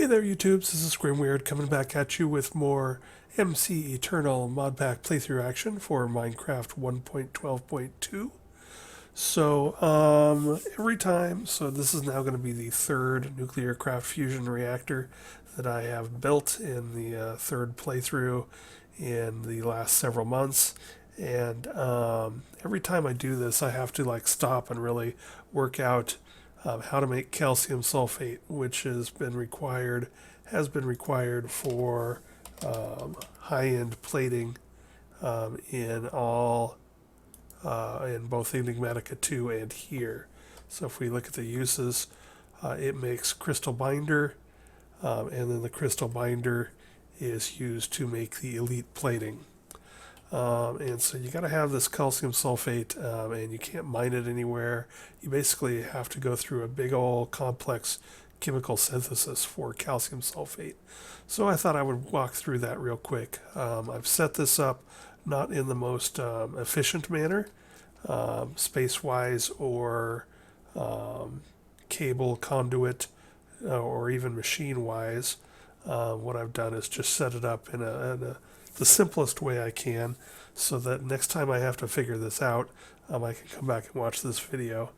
Hey there, YouTubes. This is Grimweird coming back at you with more MC Eternal modpack playthrough action for Minecraft 1.12.2. Every time, this is now going to be the third Nuclearcraft fusion reactor that I have built in the third playthrough in the last several months. And every time I do this, I have to stop and really work out how to make calcium sulfate, which has been required for high-end plating in all in both Enigmatica 2 and here. So if we look at the uses, it makes crystal binder, and then the crystal binder is used to make the elite plating. And so you got to have this calcium sulfate, and you can't mine it anywhere. You basically have to go through a big old complex chemical synthesis for calcium sulfate. So I thought I would walk through that real quick. I've set this up not in the most efficient manner, space-wise or cable conduit or even machine-wise. What I've done is just set it up in the simplest way I can, so that next time I have to figure this out, I can come back and watch this video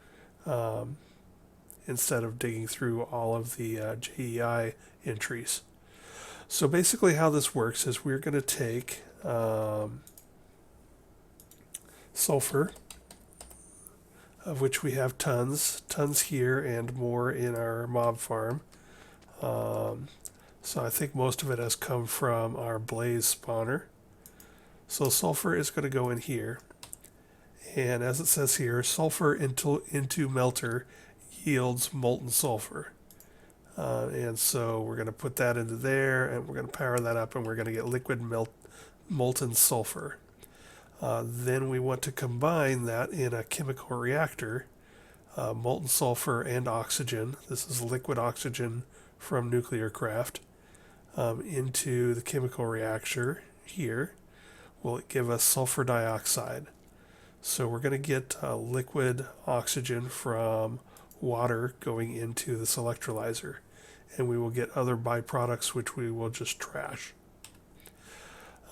instead of digging through all of the JEI entries. So basically how this works is we're going to take sulfur, of which we have tons here and more in our mob farm. So I think most of it has come from our blaze spawner. So sulfur is going to go in here. And as it says here, sulfur into melter yields molten sulfur. And so we're going to put that into there, and we're going to power that up, and we're going to get liquid molten sulfur. Then we want to combine that in a chemical reactor, molten sulfur and oxygen. This is liquid oxygen from Nuclearcraft. Into the chemical reactor here will give us sulfur dioxide. So we're going to get liquid oxygen from water going into this electrolyzer, and we will get other byproducts which we will just trash.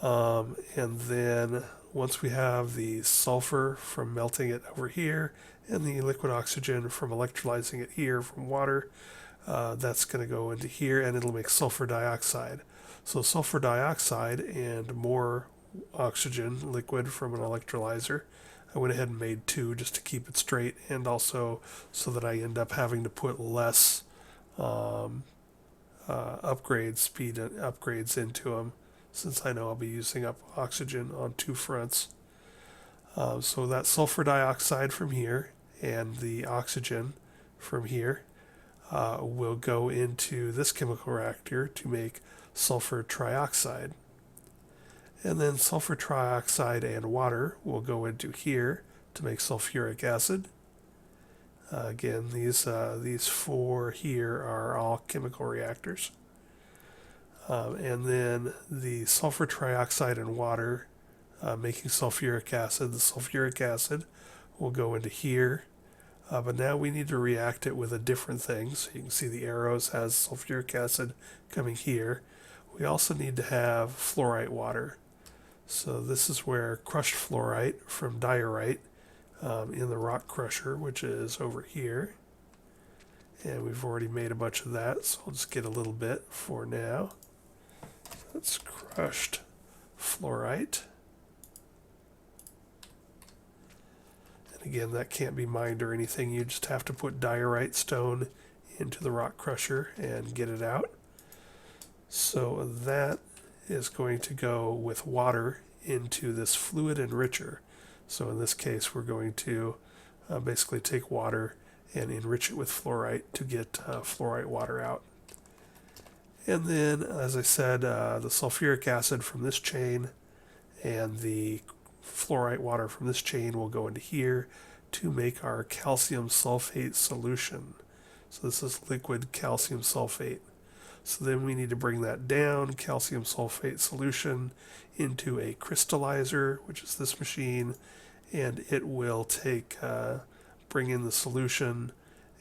And then once we have the sulfur from melting it over here and the liquid oxygen from electrolyzing it here from water, that's going to go into here, and it'll make sulfur dioxide. So sulfur dioxide and more oxygen liquid from an electrolyzer. I went ahead and made two just to keep it straight, and also so that I end up having to put less speed upgrades into them, since I know I'll be using up oxygen on two fronts. So that sulfur dioxide from here and the oxygen from here will go into this chemical reactor to make sulfur trioxide. And then sulfur trioxide and water will go into here to make sulfuric acid. Again, these four here are all chemical reactors. And then the sulfur trioxide and water making sulfuric acid. The sulfuric acid will go into here. But now we need to react it with a different thing. So you can see the arrows has sulfuric acid coming here. We also need to have fluorite water. So this is where crushed fluorite from diorite in the rock crusher, which is over here. And we've already made a bunch of that, so I'll just get a little bit for now. So that's crushed fluorite. Again, that can't be mined or anything. You just have to put diorite stone into the rock crusher and get it out. So that is going to go with water into this fluid enricher. So in this case, we're going to basically take water and enrich it with fluorite to get fluorite water out. And then, as I said, the sulfuric acid from this chain and the fluorite water from this chain will go into here to make our calcium sulfate solution. So this is liquid calcium sulfate. So then we need to bring that down, calcium sulfate solution, into a crystallizer, which is this machine, and it will bring in the solution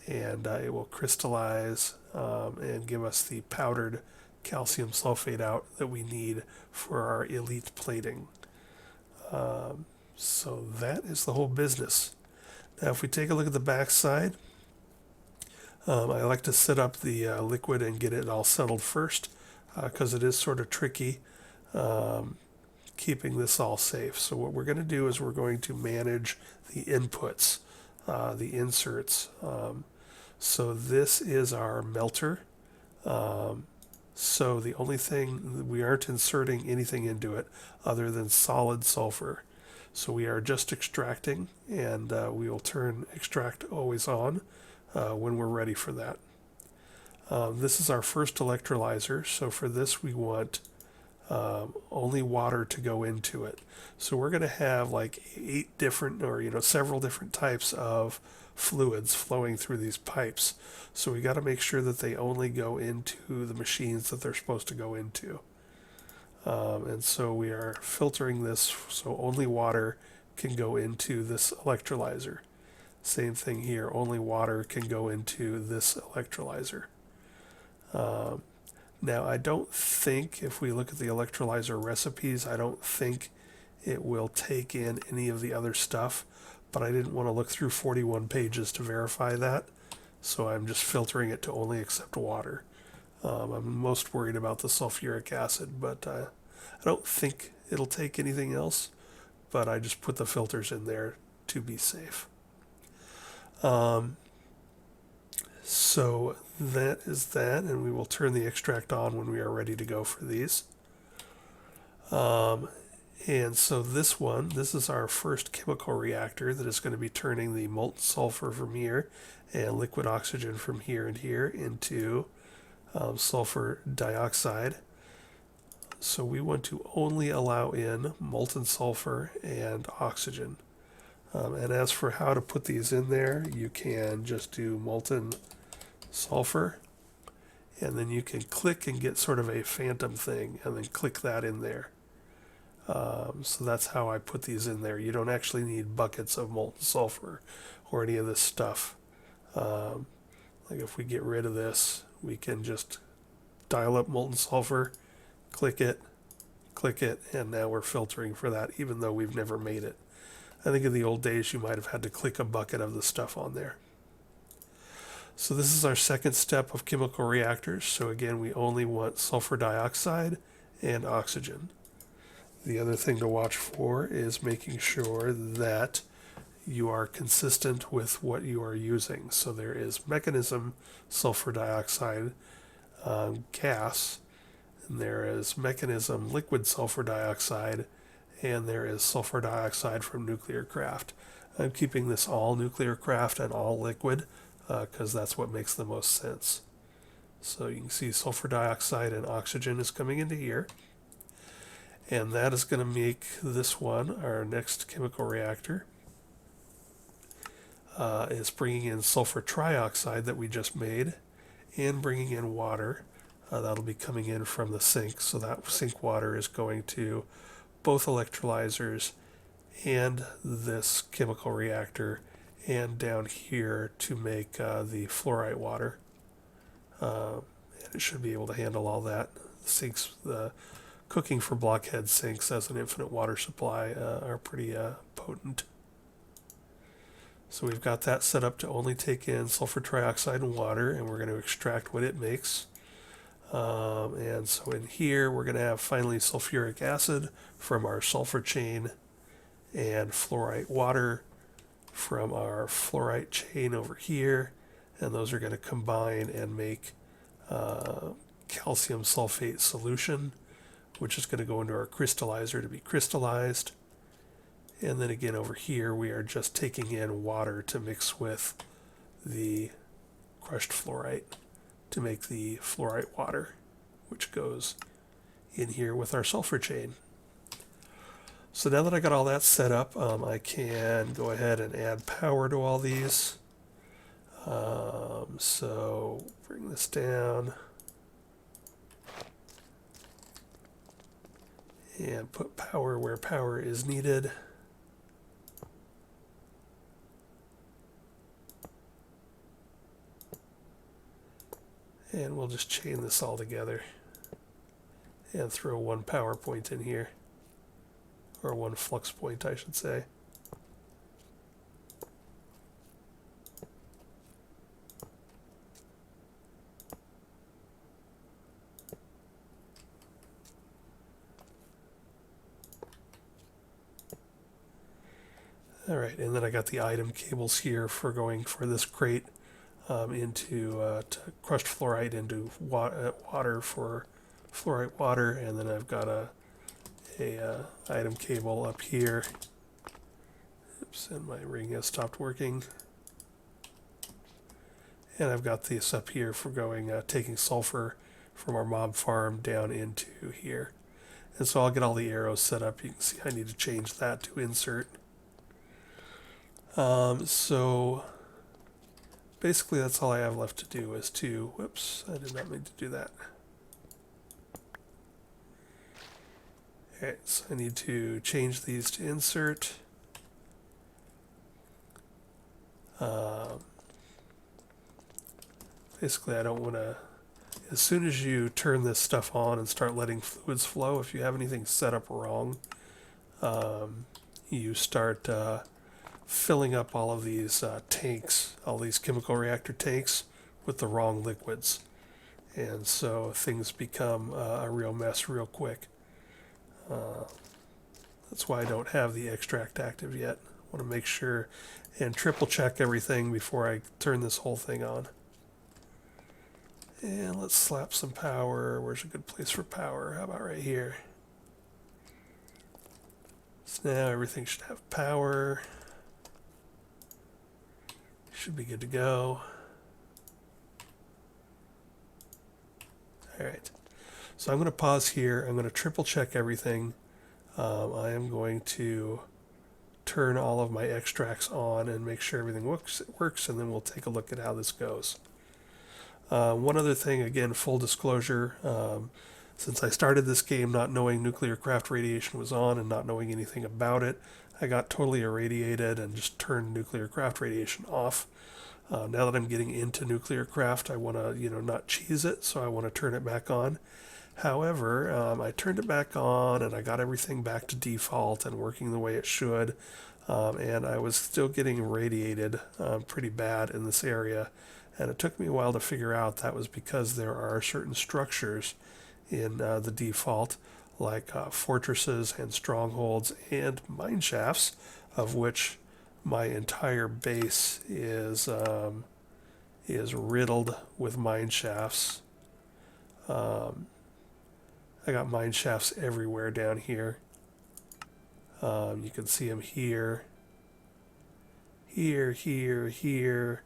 and it will crystallize and give us the powdered calcium sulfate out that we need for our elite plating. So that is the whole business. Now if we take a look at the back side, I like to set up the liquid and get it all settled first because it is sort of tricky keeping this all safe. So what we're going to do is we're going to manage the inputs, the inserts. So this is our melter. So the only thing, we aren't inserting anything into it other than solid sulfur. So we are just extracting, and we will turn extract always on when we're ready for that. This is our first electrolyzer. So for this we want only water to go into it. So we're going to have like 8 different, or several different types of fluids flowing through these pipes. So we got to make sure that they only go into the machines that they're supposed to go into. And so we are filtering this so only water can go into this electrolyzer. Same thing here, only water can go into this electrolyzer. Now I don't think, if we look at the electrolyzer recipes, I don't think it will take in any of the other stuff, but I didn't want to look through 41 pages to verify that, so I'm just filtering it to only accept water. I'm most worried about the sulfuric acid, but I don't think it'll take anything else, but I just put the filters in there to be safe. So that is that, and we will turn the extract on when we are ready to go for these. And so this is our first chemical reactor that is going to be turning the molten sulfur from here and liquid oxygen from here and here into sulfur dioxide. So we want to only allow in molten sulfur and oxygen. And as for how to put these in there, you can just do molten sulfur, and then you can click and get sort of a phantom thing, and then click that in there. So that's how I put these in there. You don't actually need buckets of molten sulfur or any of this stuff. Like if we get rid of this, we can just dial up molten sulfur, click it, and now we're filtering for that, even though we've never made it. I think in the old days you might have had to click a bucket of the stuff on there. So this is our second step of chemical reactors. So again, we only want sulfur dioxide and oxygen. The other thing to watch for is making sure that you are consistent with what you are using. So there is mechanism sulfur dioxide gas, and there is mechanism liquid sulfur dioxide, and there is sulfur dioxide from Nuclearcraft. I'm keeping this all Nuclearcraft and all liquid because that's what makes the most sense. So you can see sulfur dioxide and oxygen is coming into here. And that is going to make this one, our next chemical reactor, is bringing in sulfur trioxide that we just made and bringing in water. That'll be coming in from the sink. So that sink water is going to both electrolyzers and this chemical reactor, and down here to make the fluorite water. And it should be able to handle all that. Sinks, the cooking for blockhead sinks as an infinite water supply are pretty potent. So we've got that set up to only take in sulfur trioxide and water, and we're going to extract what it makes. And so in here we're going to have finally sulfuric acid from our sulfur chain and fluorite water from our fluorite chain over here, and those are going to combine and make calcium sulfate solution, which is going to go into our crystallizer to be crystallized. And then again over here we are just taking in water to mix with the crushed fluorite to make the fluorite water, which goes in here with our sulfur chain. So now that I got all that set up, I can go ahead and add power to all these. So bring this down and put power where power is needed. And we'll just chain this all together and throw one power point in here, or one flux point, I should say. All right, and then I got the item cables here for going for this crate into crushed fluorite into water for fluorite water, and then I've got a item cable up here. Oops, and my ring has stopped working. And I've got this up here for going taking sulfur from our mob farm down into here. And so I'll get all the arrows set up. You can see I need to change that to insert. So basically that's all I have left to do is to, whoops, I did not mean to do that. Alright, so I need to change these to insert. Basically I don't want to, as soon as you turn this stuff on and start letting fluids flow, if you have anything set up wrong, you start filling up all of these tanks, all these chemical reactor tanks with the wrong liquids. And so things become a real mess real quick. That's why I don't have the extract active yet. I want to make sure and triple check everything before I turn this whole thing on. And let's slap some power. Where's a good place for power? How about right here? So now everything should have power. Should be good to go. Alright, so I'm going to pause here. I'm going to triple check everything. I am going to turn all of my extracts on and make sure everything works, and then we'll take a look at how this goes. One other thing, again, full disclosure, since I started this game not knowing Nuclearcraft radiation was on and not knowing anything about it, I got totally irradiated and just turned Nuclearcraft radiation off. Now that I'm getting into Nuclearcraft, I want to, not cheese it, so I want to turn it back on. However, I turned it back on and I got everything back to default and working the way it should, and I was still getting irradiated pretty bad in this area, and it took me a while to figure out that was because there are certain structures in the default, like fortresses and strongholds and mine shafts, of which my entire base is riddled with mine shafts. I got mine shafts everywhere down here. You can see them here, here.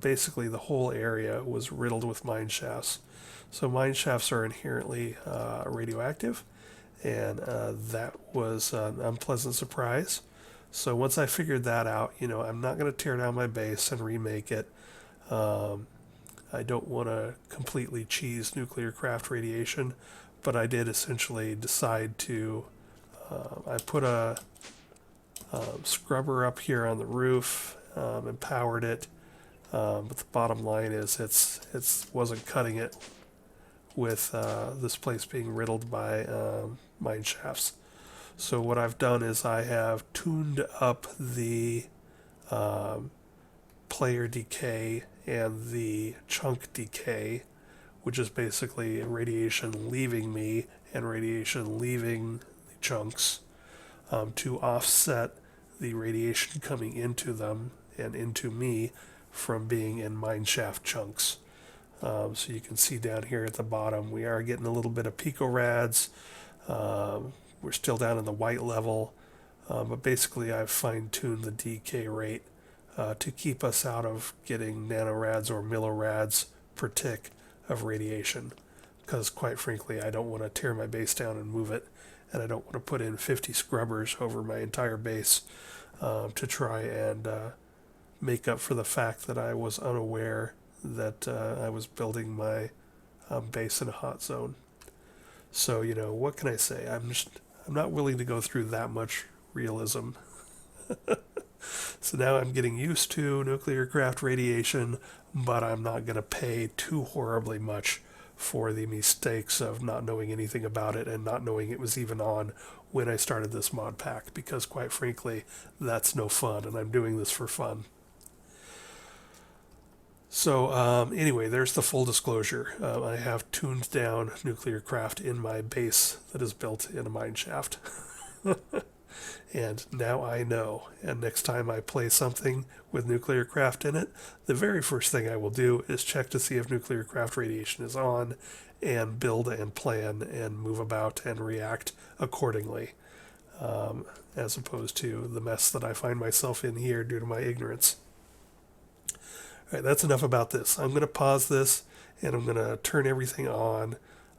Basically the whole area was riddled with mine shafts. So mine shafts are inherently radioactive, and that was an unpleasant surprise. So once I figured that out, I'm not going to tear down my base and remake it. I don't want to completely cheese Nuclearcraft radiation, but I did essentially decide to, I put a scrubber up here on the roof and powered it, but the bottom line is it wasn't cutting it with this place being riddled by mine shafts. So what I've done is I have tuned up the player decay and the chunk decay, which is basically radiation leaving me and radiation leaving the chunks, to offset the radiation coming into them and into me from being in mineshaft chunks. So you can see down here at the bottom we are getting a little bit of picораds. We're still down in the white level, but basically I've fine-tuned the decay rate to keep us out of getting nanorads or millorads per tick of radiation, because quite frankly I don't want to tear my base down and move it, and I don't want to put in 50 scrubbers over my entire base to try and make up for the fact that I was unaware that I was building my base in a hot zone. So what can I say? I'm not willing to go through that much realism. So now I'm getting used to Nuclearcraft radiation, but I'm not going to pay too horribly much for the mistakes of not knowing anything about it and not knowing it was even on when I started this mod pack, because quite frankly, that's no fun, and I'm doing this for fun. So anyway, there's the full disclosure. I have tuned down Nuclearcraft in my base that is built in a mine shaft. And now I know. And next time I play something with Nuclearcraft in it, the very first thing I will do is check to see if Nuclearcraft radiation is on and build and plan and move about and react accordingly, as opposed to the mess that I find myself in here due to my ignorance. All right, that's enough about this. I'm going to pause this and I'm going to turn everything on,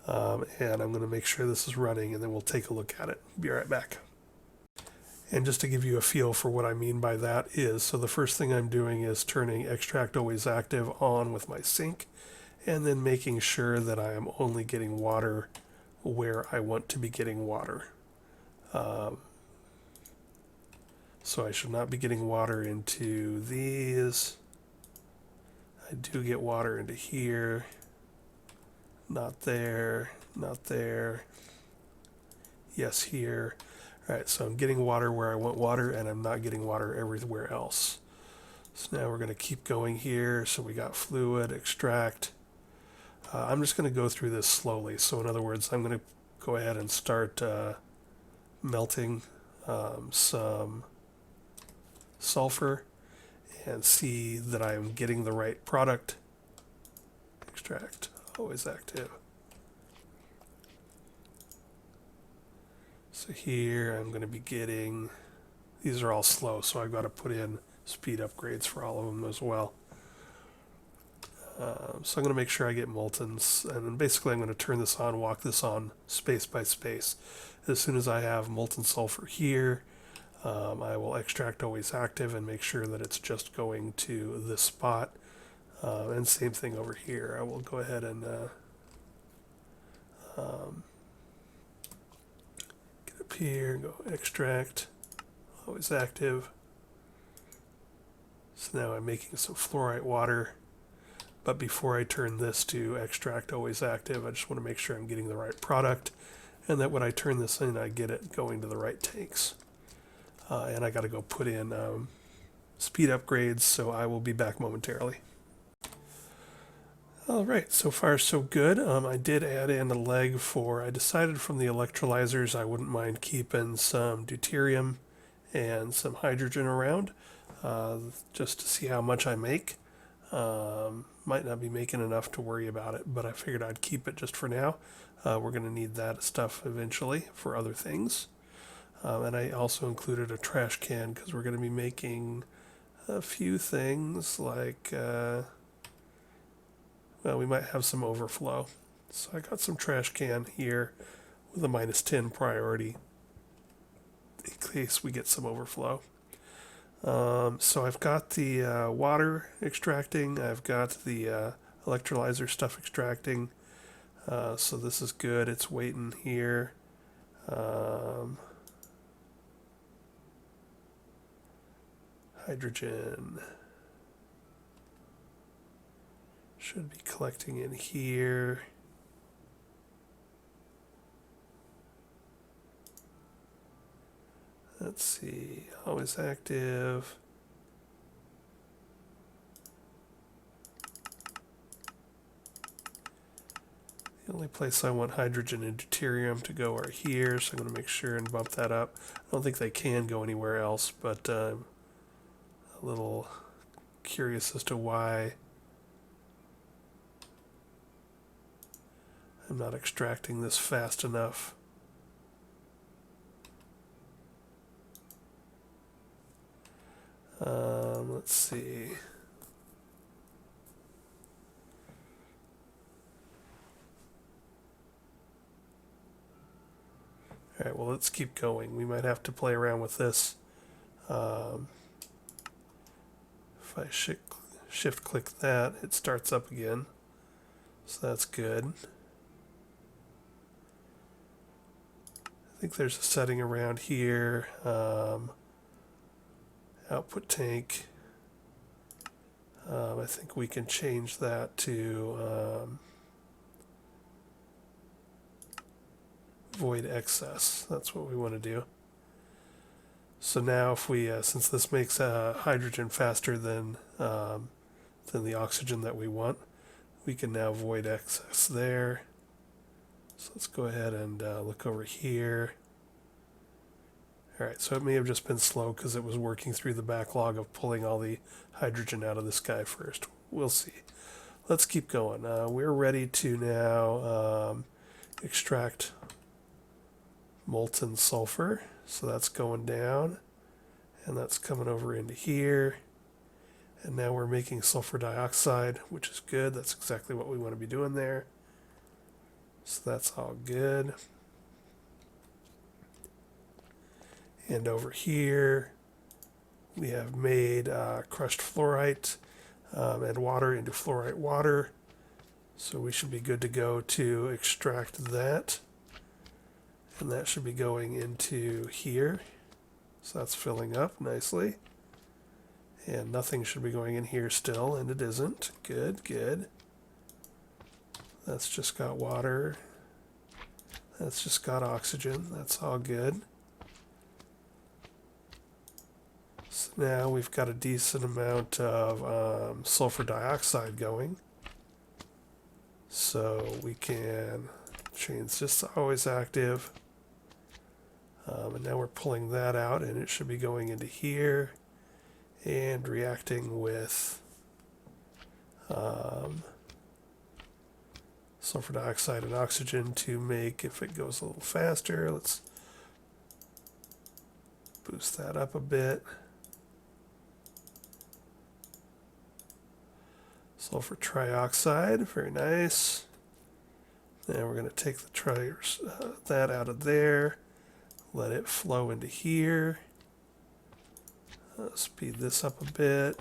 and I'm going to make sure this is running, and then we'll take a look at it. Be right back. And just to give you a feel for what I mean by that is, so the first thing I'm doing is turning Extract Always Active on with my sink, and then making sure that I am only getting water where I want to be getting water. So I should not be getting water into these. I do get water into here. Not there, not there. Yes, here. All right, so I'm getting water where I want water, and I'm not getting water everywhere else. So now we're going to keep going here. So we got fluid, extract. I'm just going to go through this slowly. So in other words, I'm going to go ahead and start melting some sulfur and see that I'm getting the right product. Extract, always active. So here I'm going to be getting, these are all slow, so I've got to put in speed upgrades for all of them as well. So I'm going to make sure I get Moltens, and then basically I'm going to turn this on, walk this on space by space. As soon as I have Molten Sulfur here, I will extract always active and make sure that it's just going to this spot. And same thing over here. I will go ahead and get up here, go extract, always active. So now I'm making some fluorite water. But before I turn this to extract always active, I just want to make sure I'm getting the right product, and that when I turn this in, I get it going to the right tanks. And I got to go put in speed upgrades, so I will be back momentarily. All right, so far so good. I did add in a leg for, I decided from the electrolyzers I wouldn't mind keeping some deuterium and some hydrogen around, just to see how much I make. Might not be making enough to worry about it, but I figured I'd keep it just for now. We're going to need that stuff eventually for other things. And I also included a trash can because we're going to be making a few things like, well, we might have some overflow. So I got some trash can here with a -10 priority in case we get some overflow. So I've got the water extracting, I've got the electrolyzer stuff extracting, so this is good, it's waiting here. Hydrogen should be collecting in here. Let's see, always active. The only place I want hydrogen and deuterium to go are here, so I'm going to make sure and bump that up. I don't think they can go anywhere else, but I'm a little curious as to why I'm not extracting this fast enough. Let's see. All right, well, let's keep going. We might have to play around with this. If I shift click that, it starts up again. So that's good. I think there's a setting around here. output tank. I think we can change that to void excess. That's what we want to do. So now if we, since this makes hydrogen faster than the oxygen that we want, we can now void excess there. So let's go ahead and look over here. Alright, so it may have just been slow because it was working through the backlog of pulling all the hydrogen out of this guy first. We'll see. Let's keep going. We're ready to now extract molten sulfur. So that's going down, and that's coming over into here. And now we're making sulfur dioxide, which is good. That's exactly what we want to be doing there. So that's all good. And over here, we have made crushed fluorite and water into fluorite water. So we should be good to go to extract that. And that should be going into here. So that's filling up nicely. And nothing should be going in here still, and it isn't. Good, good. That's just got water. That's just got oxygen. That's all good. So now we've got a decent amount of sulfur dioxide going. So we can change this to always active. And now we're pulling that out, and it should be going into here and reacting with sulfur dioxide and oxygen to make, if it goes a little faster, let's boost that up a bit. Sulfur trioxide, very nice. Now we're going to take the that out of there, let it flow into here. Speed this up a bit.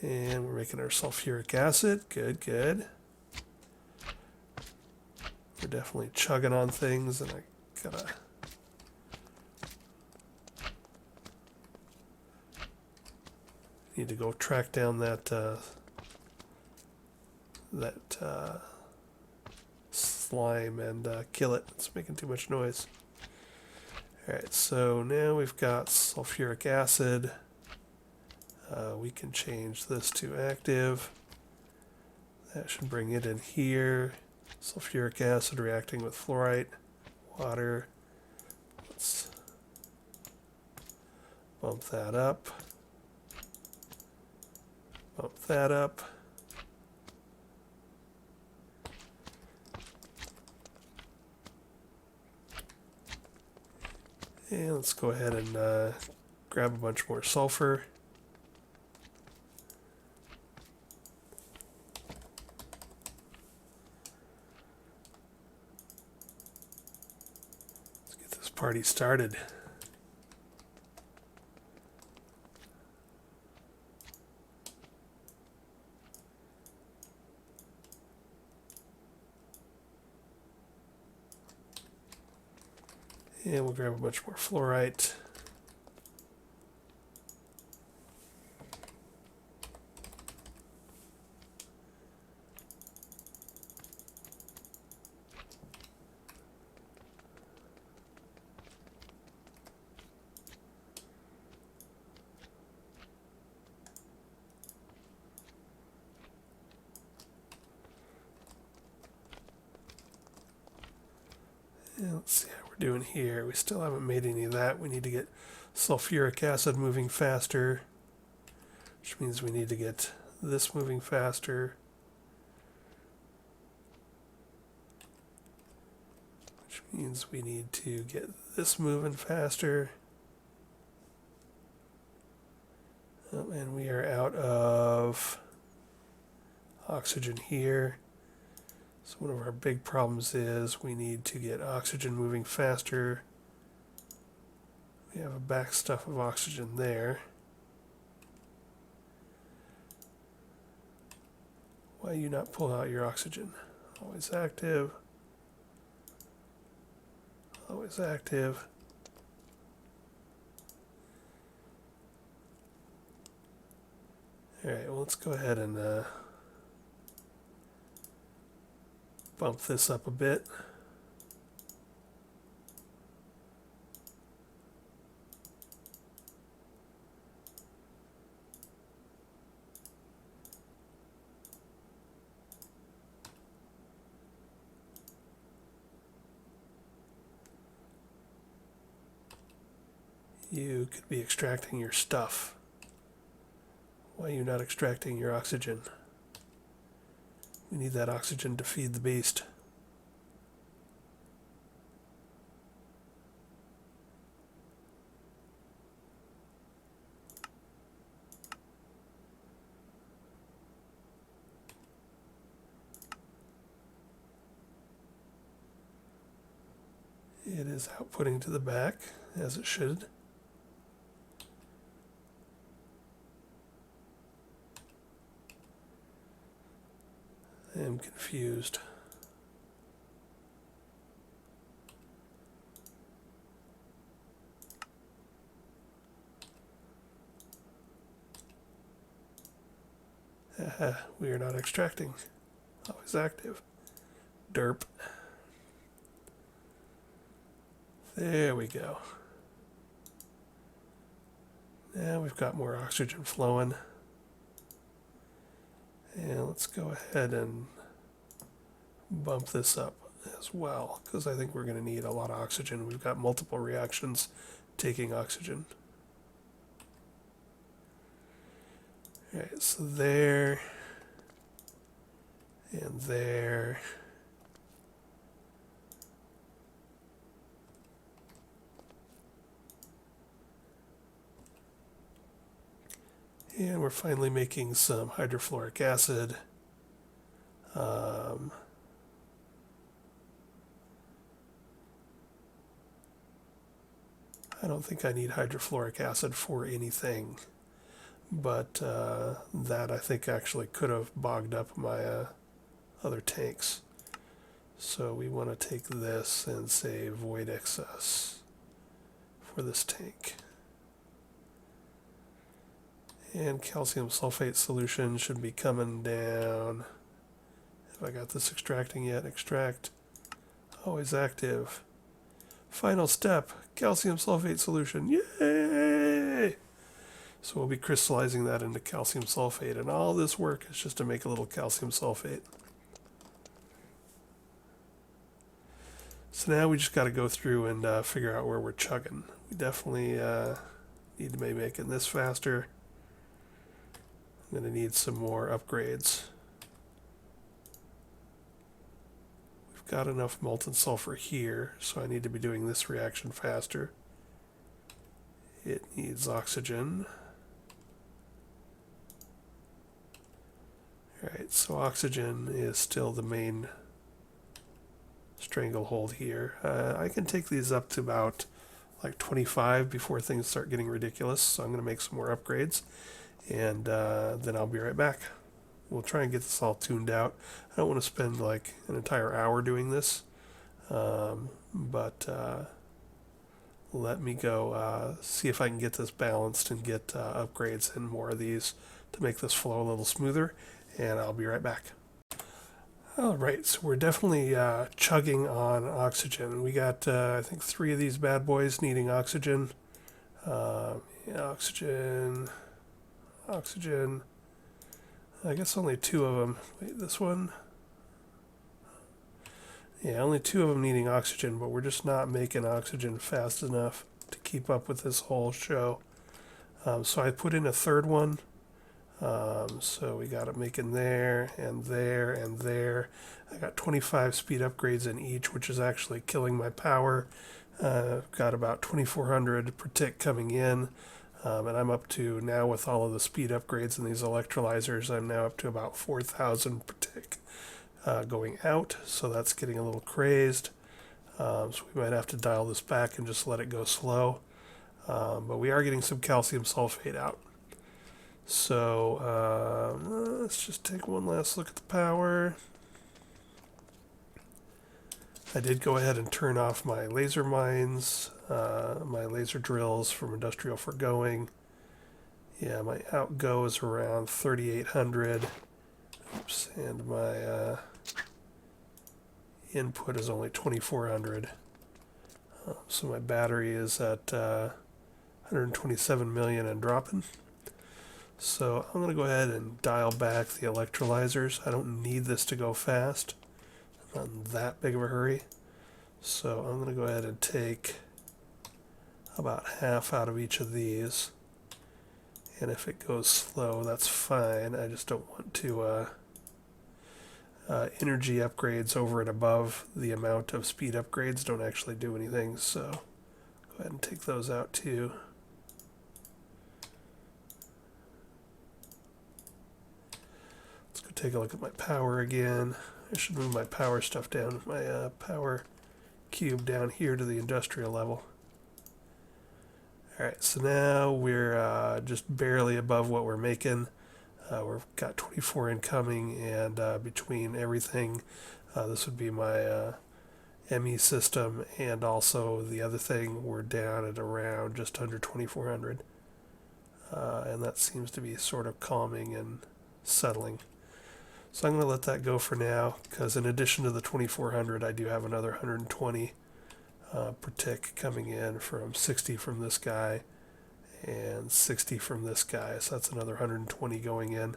And we're making our sulfuric acid. Good, good. We're definitely chugging on things, and I gotta need to go track down that slime and kill it. It's making too much noise. Alright, so now we've got sulfuric acid. We can change this to active. That should bring it in here. Sulfuric acid reacting with fluorite, water. Let's bump that up. Bump that up. And let's go ahead and grab a bunch more sulfur. Let's get this party started. And we'll grab a bunch more fluorite. And let's see how we're doing here. We still haven't made any of that. We need to get sulfuric acid moving faster, which means we need to get this moving faster, which means we need to get this moving faster. And we are out of oxygen here. So one of our big problems is we need to get oxygen moving faster. We have a back stuff of oxygen there. Why you not pull out your oxygen? Always active. always active. Alright, well, let's go ahead and bump this up a bit. You could be extracting your stuff. Why are you not extracting your oxygen? We need that oxygen to feed the beast. It is outputting to the back, as it should. I am confused. We are not extracting. Always active. Derp. There we go. Now we've got more oxygen flowing. And let's go ahead and bump this up as well, because I think we're going to need a lot of oxygen. We've got multiple reactions taking oxygen. Alright, so there, and there. And we're finally making some hydrofluoric acid. I don't think I need hydrofluoric acid for anything, but that I think actually could have bogged up my other tanks. So we want to take this and say void excess for this tank. And calcium sulfate solution should be coming down. Have I got this extracting yet? Extract. Always active. Final step, calcium sulfate solution. Yay! So we'll be crystallizing that into calcium sulfate, and all this work is just to make a little calcium sulfate. So now we just got to go through and figure out where we're chugging. We definitely need to be making this faster. I'm going to need some more upgrades. We've got enough molten sulfur here, so I need to be doing this reaction faster. It needs oxygen. Alright, so oxygen is still the main stranglehold here. I can take these up to about like 25 before things start getting ridiculous, so I'm going to make some more upgrades. And then I'll be right back. We'll try and get this all tuned out. I don't want to spend like an entire hour doing this, but let me go see if I can get this balanced and get upgrades and more of these to make this flow a little smoother, and I'll be right back. Alright, so we're definitely chugging on oxygen. We got, I think, 3 of these bad boys needing oxygen. Yeah, oxygen... Oxygen. I guess only 2 of them. Wait, this one? Yeah, only 2 of them needing oxygen, but we're just not making oxygen fast enough to keep up with this whole show. So I put in a 3rd one. So we got it making there, and there, and there. I got 25 speed upgrades in each, which is actually killing my power. Got about 2,400 per tick coming in. And I'm up to, now with all of the speed upgrades and these electrolyzers, I'm now up to about 4,000 per tick going out, so that's getting a little crazed. So we might have to dial this back and just let it go slow. But we are getting some calcium sulfate out. So let's just take one last look at the power. I did go ahead and turn off my laser mines, my laser drills from industrial foregoing. Yeah, my outgo is around 3,800. Oops, and my input is only 2,400. So my battery is at 127 million and dropping. So I'm going to go ahead and dial back the electrolyzers. I don't need this to go fast. I'm not in that big of a hurry. So I'm going to go ahead and take about half out of each of these. And if it goes slow, that's fine. I just don't want to energy upgrades over and above the amount of speed upgrades don't actually do anything. So go ahead and take those out too. Let's go take a look at my power again. I should move my power stuff down, my power cube down here to the industrial level. Alright, so now we're just barely above what we're making. We've got 24 incoming, and between everything, this would be my ME system, and also the other thing, we're down at around just under 2,400. And that seems to be sort of calming and settling. So I'm going to let that go for now, because in addition to the 2,400, I do have another 120 per tick coming in from 60 from this guy and 60 from this guy. So that's another 120 going in.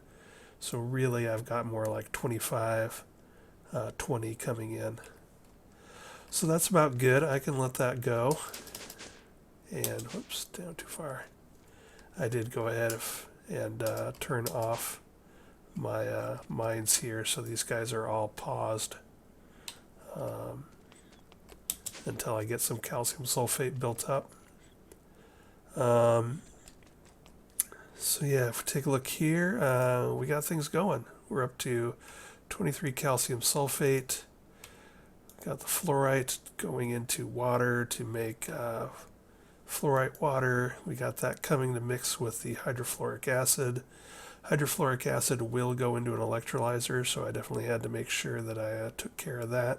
So really I've got more like 25, 20 coming in. So that's about good. I can let that go. And, whoops, down too far. I did go ahead and turn off my mines here, so these guys are all paused until I get some calcium sulfate built up. So yeah, if we take a look here, we got things going. We're up to 23 calcium sulfate. Got the fluorite going into water to make fluorite water. We got that coming to mix with the hydrofluoric acid. Hydrofluoric acid will go into an electrolyzer, so I definitely had to make sure that I took care of that.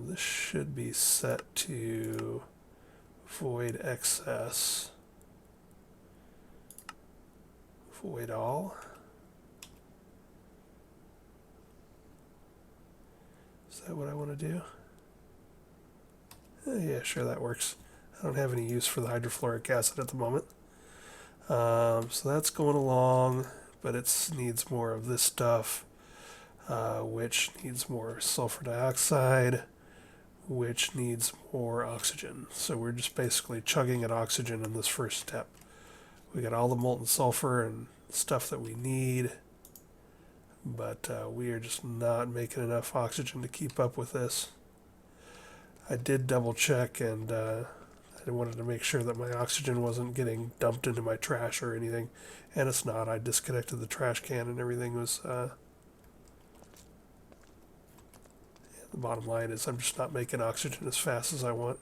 This should be set to void excess. Void all. Is that what I want to do? Yeah, sure, that works. I don't have any use for the hydrofluoric acid at the moment. So that's going along, but it needs more of this stuff, which needs more sulfur dioxide, which needs more oxygen. So we're just basically chugging at oxygen in this first step. We got all the molten sulfur and stuff that we need, but we are just not making enough oxygen to keep up with this. I did double check, and I wanted to make sure that my oxygen wasn't getting dumped into my trash or anything, and it's not. I disconnected the trash can and everything was... the bottom line is I'm just not making oxygen as fast as I want.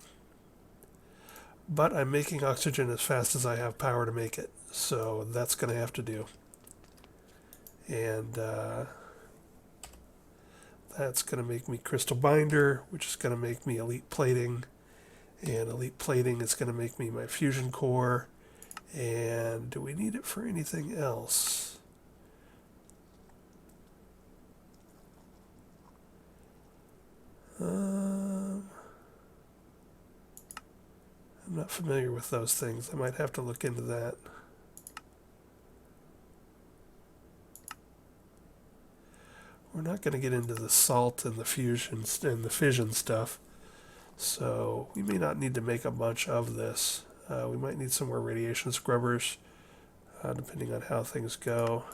But I'm making oxygen as fast as I have power to make it, so that's going to have to do. And that's going to make me crystal binder, which is going to make me elite plating. And elite plating is going to make me my fusion core. And do we need it for anything else? I'm not familiar with those things. I might have to look into that. We're not going to get into the salt and the fusion and the fission stuff, so we may not need to make a bunch of this. We might need some more radiation scrubbers, depending on how things go.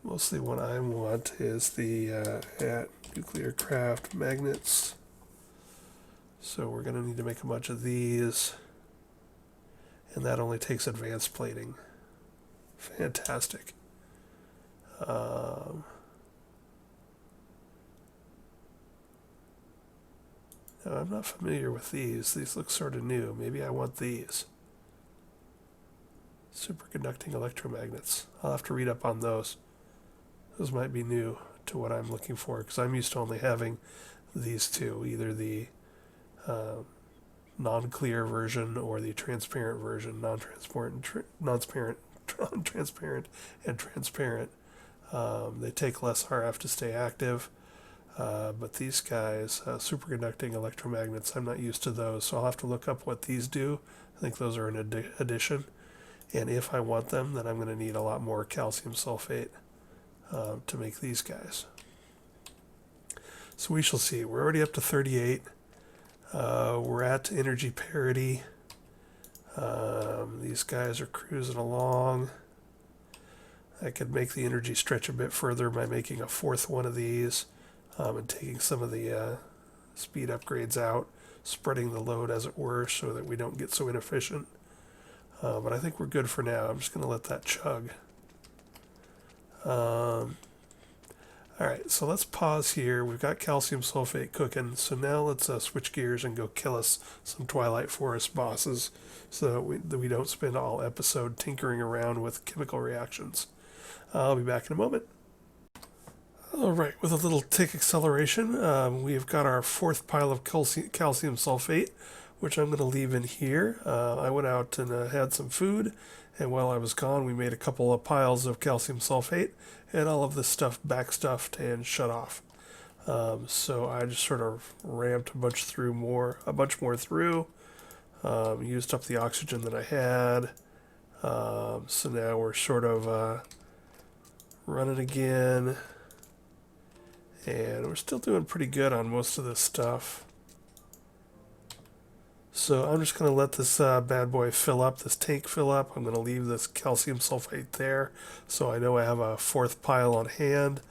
Mostly what I want is the at Nuclearcraft magnets. So we're going to need to make a bunch of these, and that only takes advanced plating. Fantastic. Now I'm not familiar with these. These look sort of new. Maybe I want these. Superconducting electromagnets. I'll have to read up on those. Those might be new to what I'm looking for, because I'm used to only having these two, either the non-clear version or the transparent version, non-transparent, non-transparent, and transparent. They take less RF to stay active, but these guys, superconducting electromagnets, I'm not used to those, so I'll have to look up what these do. I think those are an addition, and if I want them, then I'm going to need a lot more calcium sulfate to make these guys. So we shall see. We're already up to 38. We're at energy parity. These guys are cruising along. I could make the energy stretch a bit further by making a fourth one of these and taking some of the speed upgrades out, spreading the load as it were, so that we don't get so inefficient. But I think we're good for now. I'm just going to let that chug. Alright, so let's pause here. We've got calcium sulfate cooking, so now let's switch gears and go kill us some Twilight Forest bosses so that we don't spend all episode tinkering around with chemical reactions. I'll be back in a moment. Alright, with a little tick acceleration, we've got our fourth pile of calcium sulfate, which I'm going to leave in here. I went out and had some food, and while I was gone, we made a couple of piles of calcium sulfate, and all of this stuff backstuffed and shut off. So I just sort of ramped a bunch more through, used up the oxygen that I had. So now we're sort of running again, and we're still doing pretty good on most of this stuff. So I'm just going to let this bad boy fill up, this tank fill up. I'm going to leave this calcium sulfate there, so I know I have a fourth pile on hand.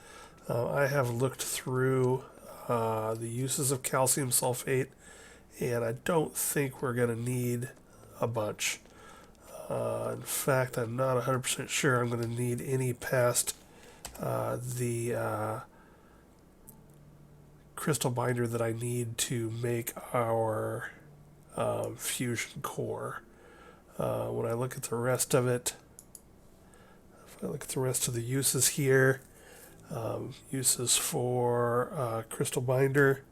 I have looked through the uses of calcium sulfate, and I don't think we're going to need a bunch. In fact, I'm not 100% sure I'm going to need any past the crystal binder that I need to make our fusion core. When I look at the rest of it, if I look at the rest of the uses here, uses for crystal binder,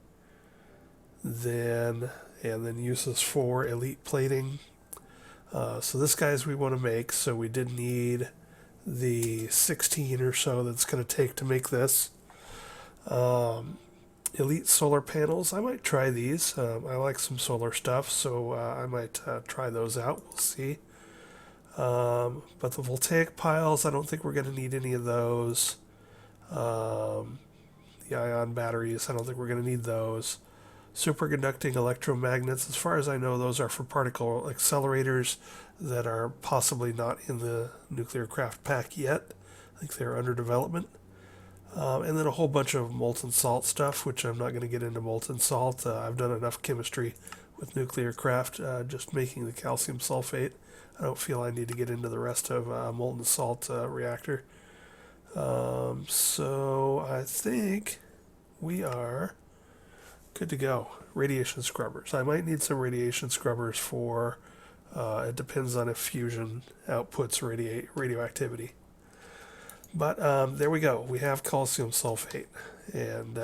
then uses for elite plating. So this guys we want to make, so we did need the 16 or so that's going to take to make this. Elite solar panels, I might try these. I like some solar stuff, so I might try those out. We'll see. But the voltaic piles, I don't think we're going to need any of those. The ion batteries, I don't think we're going to need those. Superconducting electromagnets, as far as I know, those are for particle accelerators that are possibly not in the Nuclearcraft pack yet. I think they're under development. And then a whole bunch of molten salt stuff, which I'm not going to get into molten salt. I've done enough chemistry with Nuclearcraft, just making the calcium sulfate. I don't feel I need to get into the rest of molten salt reactor. So I think we are good to go. Radiation scrubbers. I might need some radiation scrubbers for, it depends on if fusion outputs radioactivity. But there we go. We have calcium sulfate. And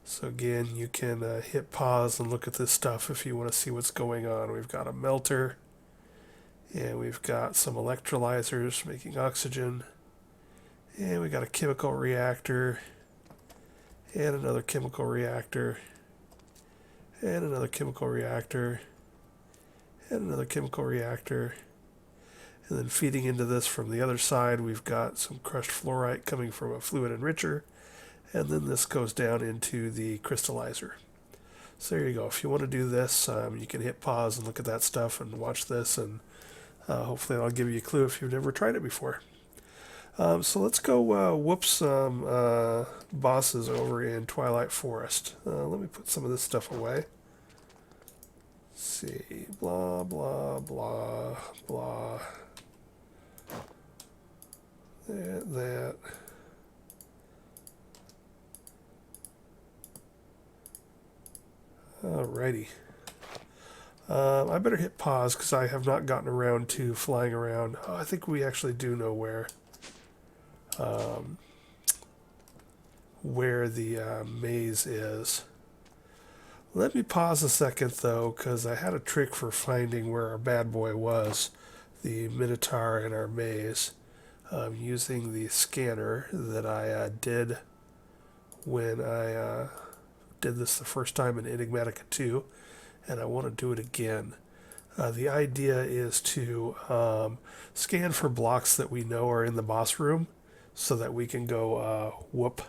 so again, you can hit pause and look at this stuff if you want to see what's going on. We've got a melter, and we've got some electrolyzers making oxygen, and we got a chemical reactor, and another chemical reactor, and another chemical reactor, and another chemical reactor. And then feeding into this from the other side, we've got some crushed fluorite coming from a fluid enricher, and then this goes down into the crystallizer. So there you go. If you want to do this, you can hit pause and look at that stuff and watch this, and hopefully I'll give you a clue if you've never tried it before. So let's go whoop some bosses over in Twilight Forest. Let me put some of this stuff away. Let's see, blah, blah, blah, blah. That. Alrighty. I better hit pause because I have not gotten around to flying around. Oh, I think we actually do know where. where the maze is. Let me pause a second though, because I had a trick for finding where our bad boy was, the Minotaur in our maze, using the scanner that I did when I did this the first time in Enigmatica 2, and I want to do it again. The idea is to scan for blocks that we know are in the boss room so that we can go whoop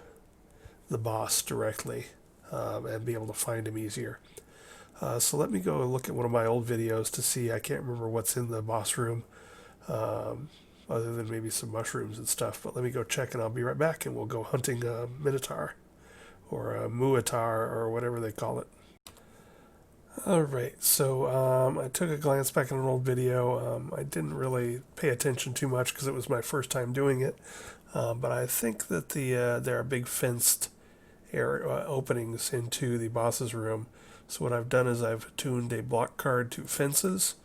the boss directly and be able to find him easier. So let me go and look at one of my old videos to see. I can't remember what's in the boss room other than maybe some mushrooms and stuff, but let me go check and I'll be right back and we'll go hunting a Minotaur or a Muatar or whatever they call it. Alright, so I took a glance back in an old video. I didn't really pay attention too much because it was my first time doing it, but I think that there are big fenced openings into the boss's room. So what I've done is I've attuned a block card to fences.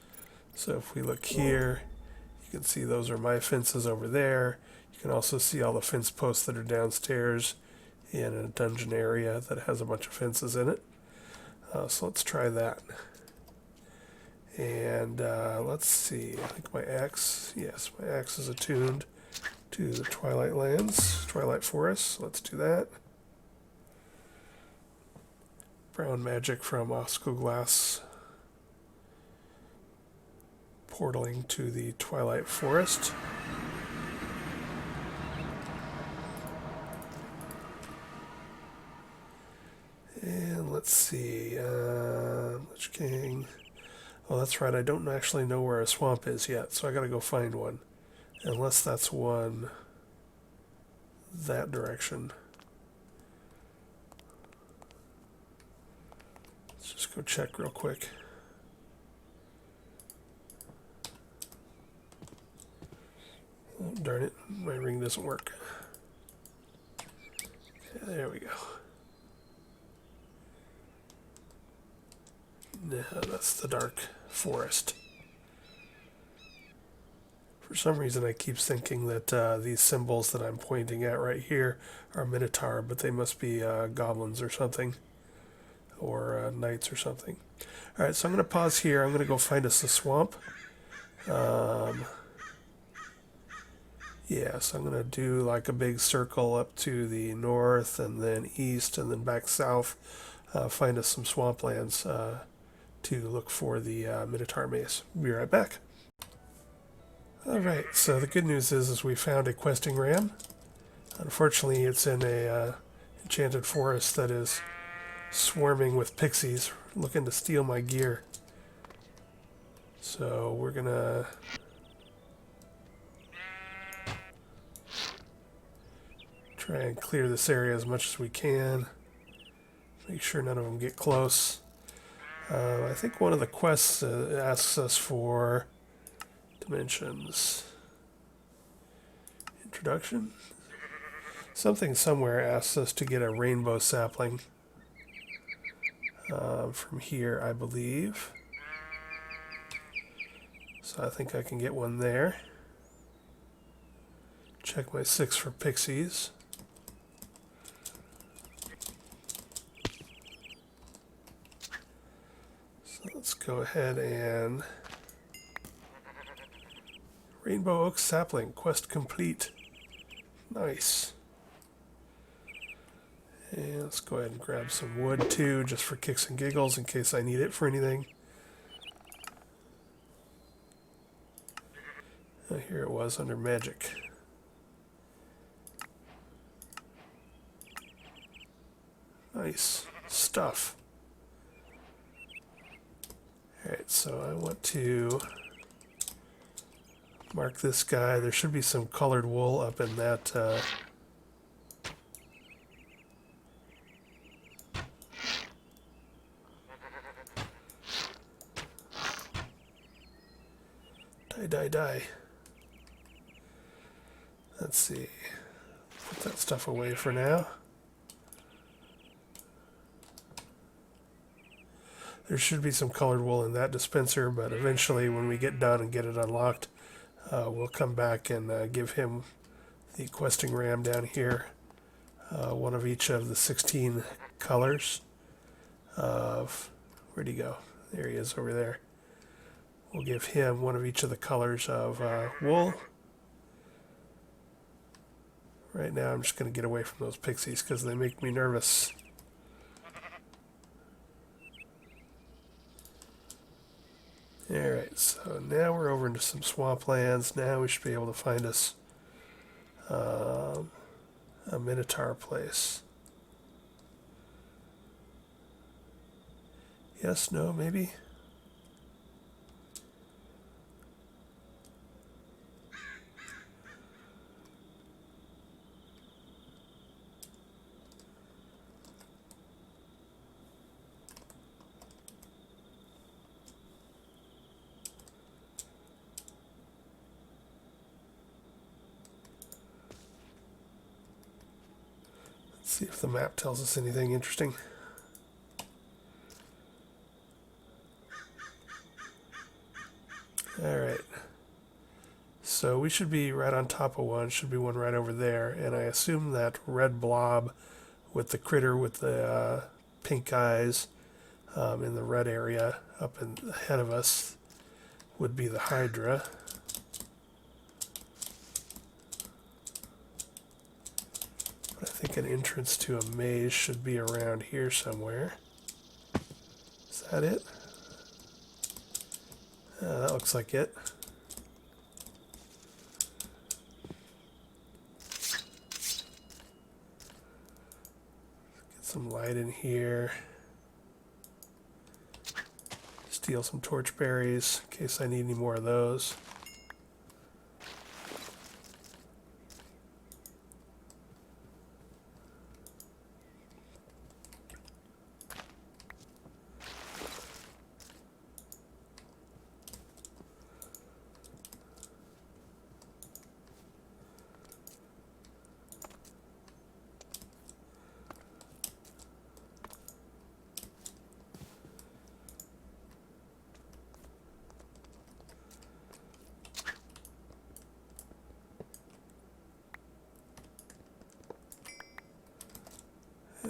So if we look here, you can see those are my fences over there. You can also see all the fence posts that are downstairs in a dungeon area that has a bunch of fences in it. So let's try that. And let's see, I think my axe is attuned to the Twilight Lands, Twilight Forest. So let's do that. Brown magic from Osco Glass. Portaling to the Twilight Forest. And let's see, Lich King. Oh, that's right, I don't actually know where a swamp is yet, so I gotta go find one. Unless that's one that direction. Let's just go check real quick. Oh, darn it, my ring doesn't work. Okay, there we go. No, that's the dark forest. For some reason I keep thinking that these symbols that I'm pointing at right here are Minotaur, but they must be goblins or something. Or knights or something. Alright, so I'm going to pause here. I'm going to go find us a swamp. Yeah, so I'm going to do like a big circle up to the north and then east and then back south. Find us some swamplands to look for the Minotaur maze. Be right back. Alright, so the good news is we found a questing ram. Unfortunately, it's in a enchanted forest that is swarming with pixies looking to steal my gear. So we're gonna try and clear this area as much as we can. Make sure none of them get close. I think one of the quests asks us for dimensions. Introduction? Something somewhere asks us to get a rainbow sapling. From here, I believe. So I think I can get one there. Check my 6 for pixies. So let's go ahead and Rainbow Oak Sapling, quest complete. Nice. And let's go ahead and grab some wood too, just for kicks and giggles in case I need it for anything. Oh, here it was under magic. Nice stuff. Alright, so I want to mark this guy. There should be some colored wool up in that die. Let's see. Put that stuff away for now. There should be some colored wool in that dispenser, but eventually when we get done and get it unlocked, we'll come back and give him the questing ram down here one of each of the 16 colors of, where'd he go? There he is over there. We'll give him one of each of the colors of wool. Right now I'm just going to get away from those pixies because they make me nervous. Alright, so now we're over into some swamplands. Now we should be able to find us a Minotaur place. Yes, no, maybe? See if the map tells us anything interesting. Alright. So we should be right on top of one. Should be one right over there. And I assume that red blob with the critter with the pink eyes in the red area up ahead of us would be the Hydra. I think an entrance to a maze should be around here somewhere. Is that it? That looks like it. Get some light in here. Steal some torchberries in case I need any more of those.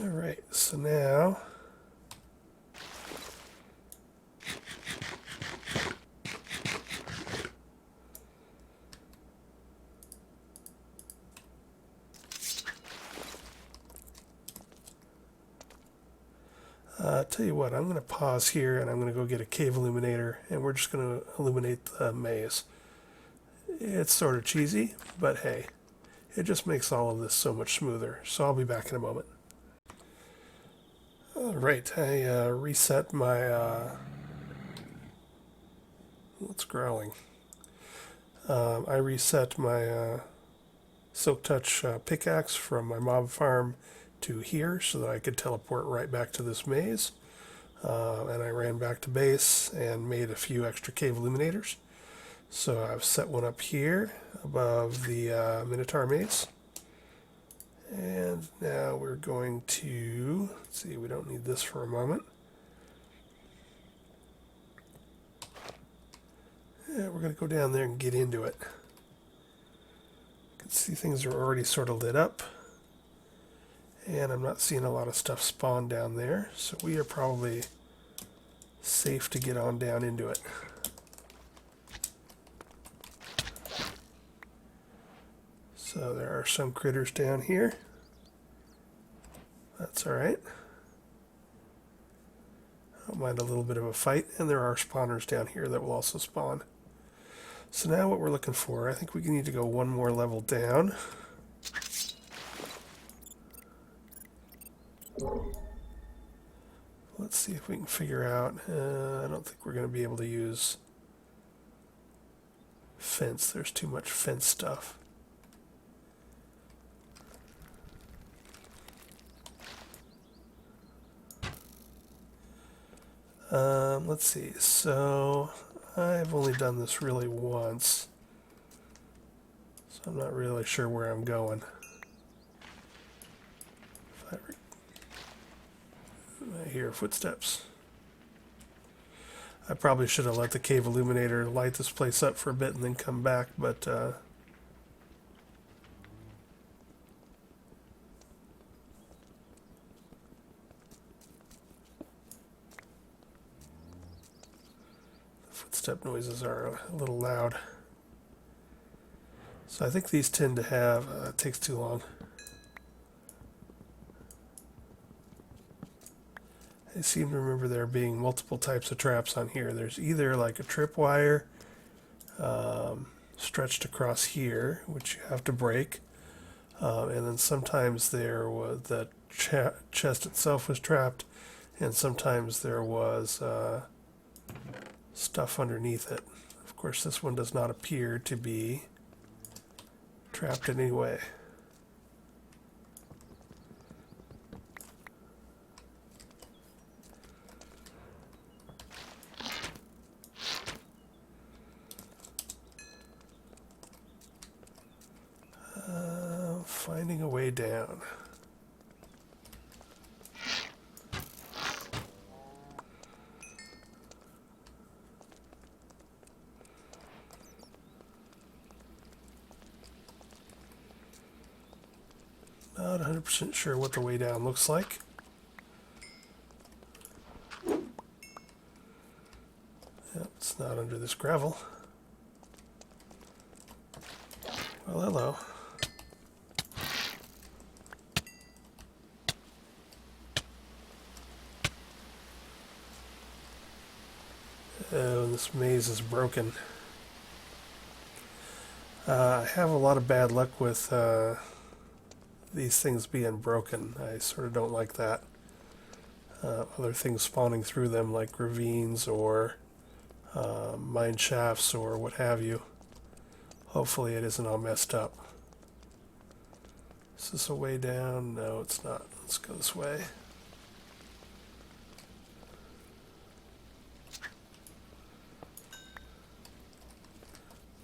Alright, so now tell you what, I'm going to pause here and I'm going to go get a cave illuminator and we're just going to illuminate the maze. It's sort of cheesy, but hey, it just makes all of this so much smoother. So I'll be back in a moment. Alright, I reset my, what's growling? I reset my Silk Touch pickaxe from my mob farm to here so that I could teleport right back to this maze. And I ran back to base and made a few extra cave illuminators. So I've set one up here above the Minotaur maze. And now we're going to, let's see, we don't need this for a moment. Yeah, we're going to go down there and get into it. You can see things are already sort of lit up. And I'm not seeing a lot of stuff spawn down there, so we are probably safe to get on down into it. So there are some critters down here. That's alright. I don't mind a little bit of a fight, and there are spawners down here that will also spawn. So now what we're looking for, I think we need to go one more level down. Let's see if we can figure out, I don't think we're going to be able to use fence. There's too much fence stuff. Let's see, so I've only done this really once, so I'm not really sure where I'm going. I hear footsteps. I probably should have let the cave illuminator light this place up for a bit and then come back, but footstep noises are a little loud. So I think these tend to have, it takes too long. I seem to remember there being multiple types of traps on here. There's either like a tripwire stretched across here, which you have to break. And then sometimes there was the chest itself was trapped, and sometimes there was stuff underneath it. Of course, this one does not appear to be trapped in any way. Finding a way down. Not 100% sure what the way down looks like. Yep, it's not under this gravel. Well, hello. Oh, this maze is broken. I have a lot of bad luck with these things being broken. I sort of don't like that. Other things spawning through them, like ravines or mine shafts or what have you. Hopefully it isn't all messed up. Is this a way down? No, it's not. Let's go this way.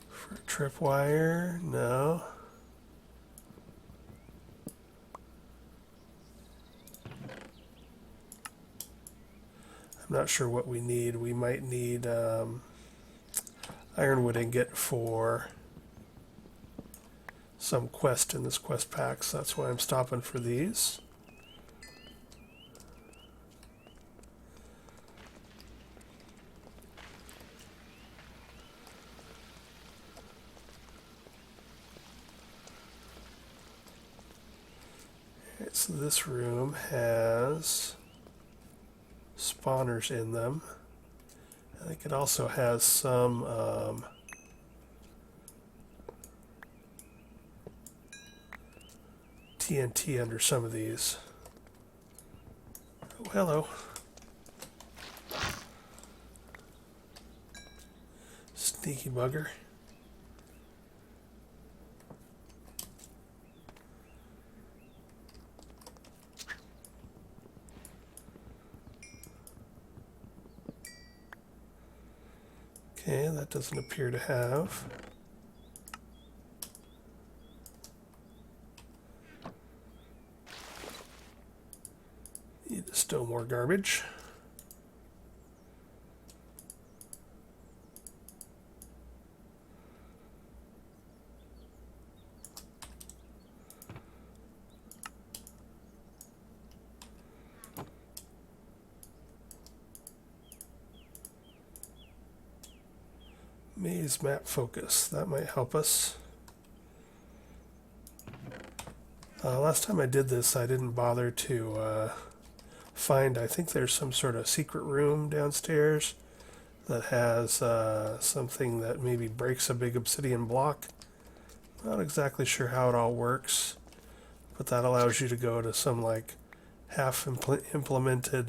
For a tripwire? No. I'm not sure what we need. We might need ironwood ingot for some quest in this quest pack, so that's why I'm stopping for these. Alright, so this room has spawners in them. I think it also has some TNT under some of these. Oh, hello. Sneaky bugger. Okay, that doesn't appear to have. Need to stow more garbage. Maze map focus, that might help us. Last time I did this, I didn't bother to find, I think there's some sort of secret room downstairs that has something that maybe breaks a big obsidian block. Not exactly sure how it all works, but that allows you to go to some like half implemented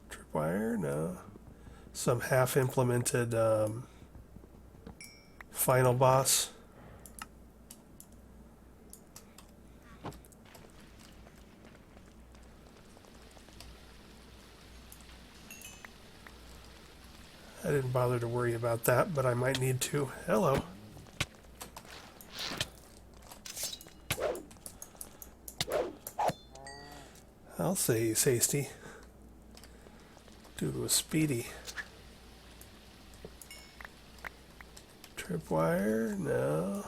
tripwire? No. Some half implemented final boss. I didn't bother to worry about that, but I might need to. Hello. I'll say he's hasty. Dude was speedy. Tripwire? No.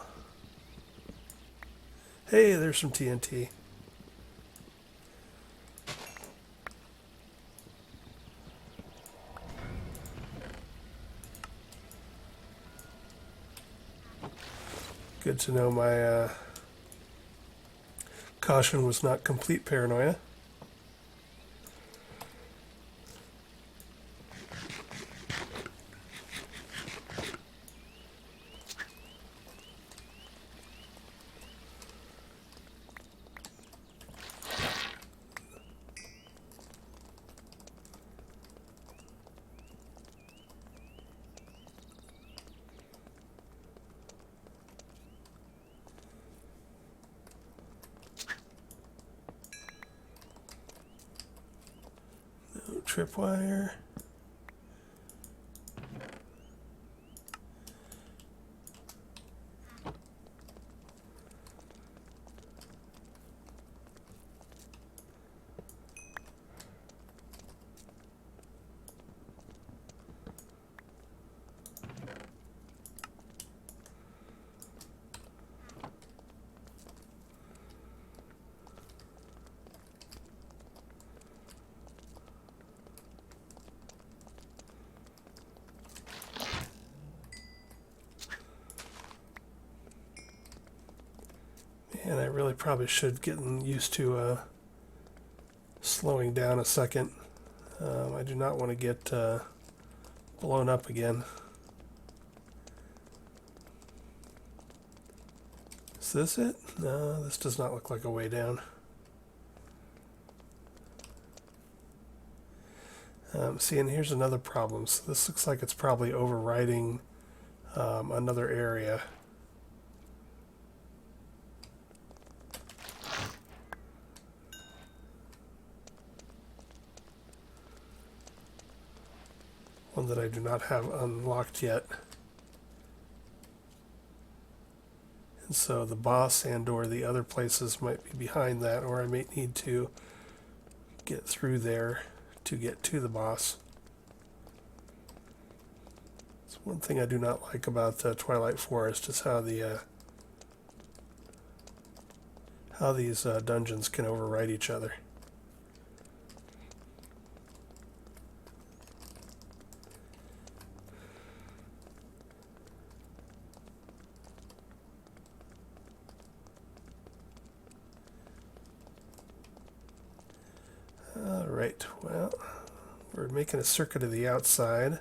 Hey, there's some TNT. Good to know my caution was not complete paranoia. Tripwire. And I really probably should get used to slowing down a second. I do not want to get blown up again. Is this it? No, this does not look like a way down. See, and here's another problem. So this looks like it's probably overriding another area. One that I do not have unlocked yet. And so the boss and or the other places might be behind that, or I may need to get through there to get to the boss. It's one thing I do not like about Twilight Forest is how these dungeons can override each other. Alright, well, we're making a circuit of the outside.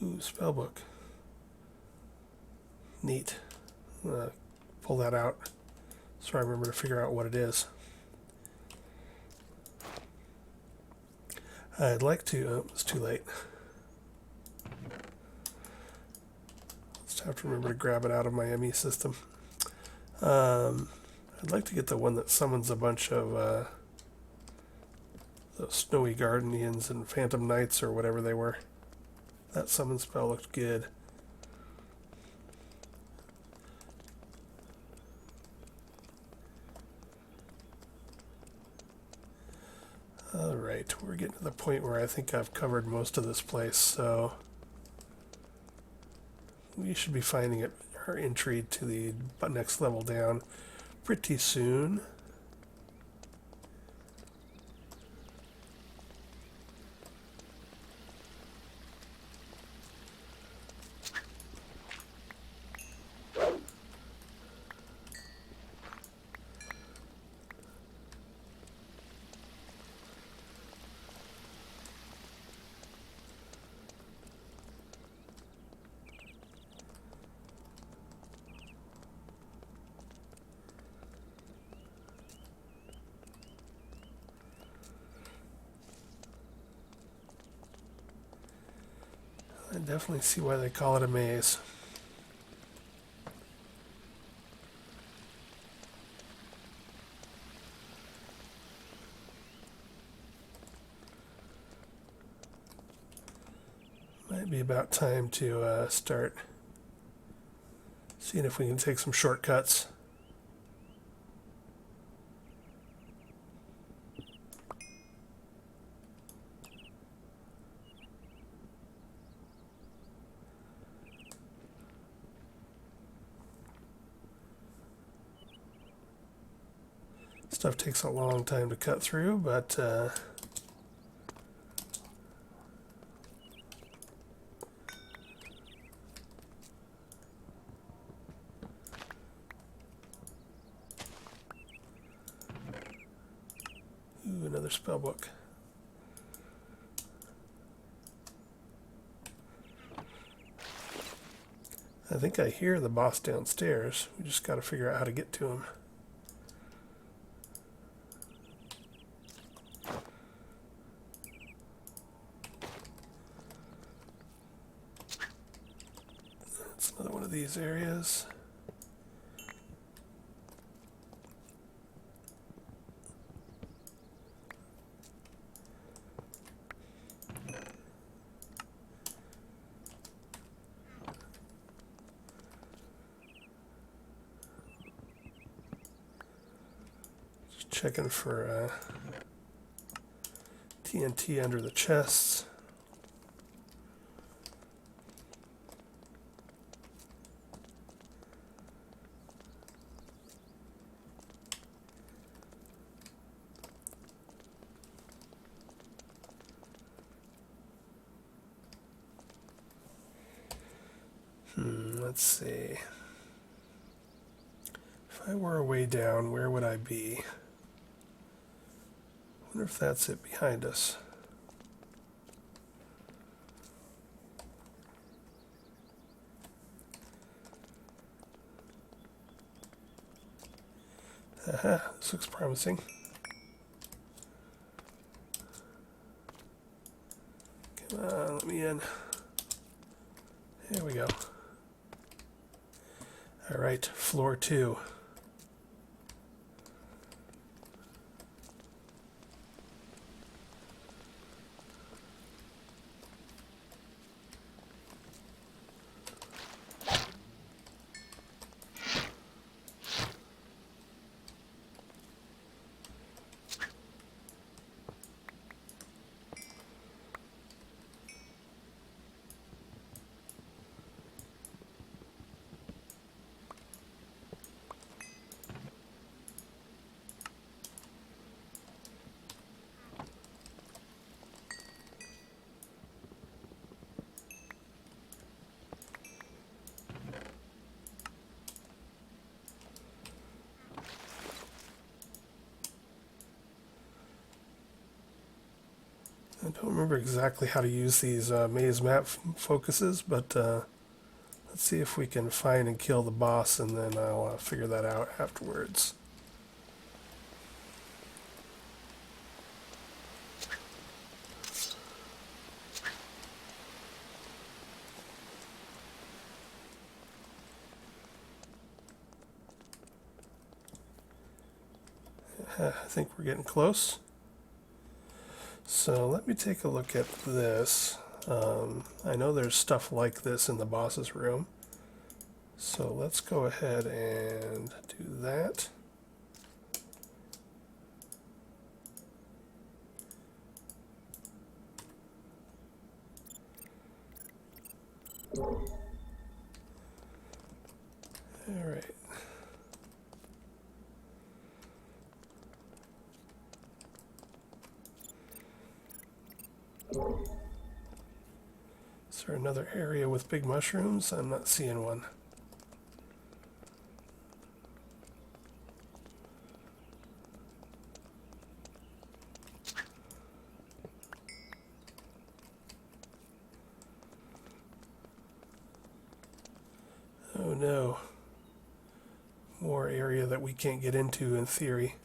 Ooh, spellbook. Neat. Pull that out so I remember to figure out what it is. I'd like to... Oh, it's too late. Just have to remember to grab it out of my ME system. I'd like to get the one that summons a bunch of those snowy guardians and phantom knights or whatever they were. That summon spell looked good. Alright, we're getting to the point where I think I've covered most of this place, so we should be finding our entry to the next level down pretty soon. I definitely see why they call it a maze. Might be about time to start seeing if we can take some shortcuts. Stuff takes a long time to cut through, but ooh, another spell book. I think I hear the boss downstairs. We just got to figure out how to get to him. That's another one of these areas. Checking for TNT under the chests. Let's see. If I were way down, where would I be? I wonder if that's it behind us. Aha, this looks promising. Come on, let me in. There we go. All right, floor 2. I don't remember exactly how to use these maze map focuses, but let's see if we can find and kill the boss, and then I'll figure that out afterwards. I think we're getting close. So let me take a look at this. I know there's stuff like this in the boss's room. So let's go ahead and do that. All right. Is there another area with big mushrooms? I'm not seeing one. Oh no. More area that we can't get into in theory.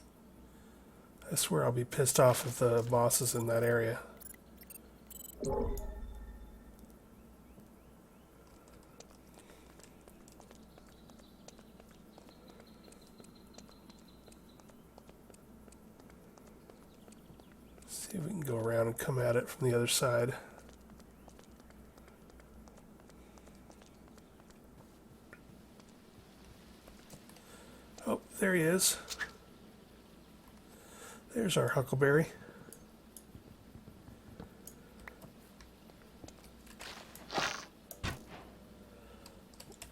I swear I'll be pissed off if the boss is in that area. See if we can go around and come at it from the other side. Oh, there he is. There's our huckleberry.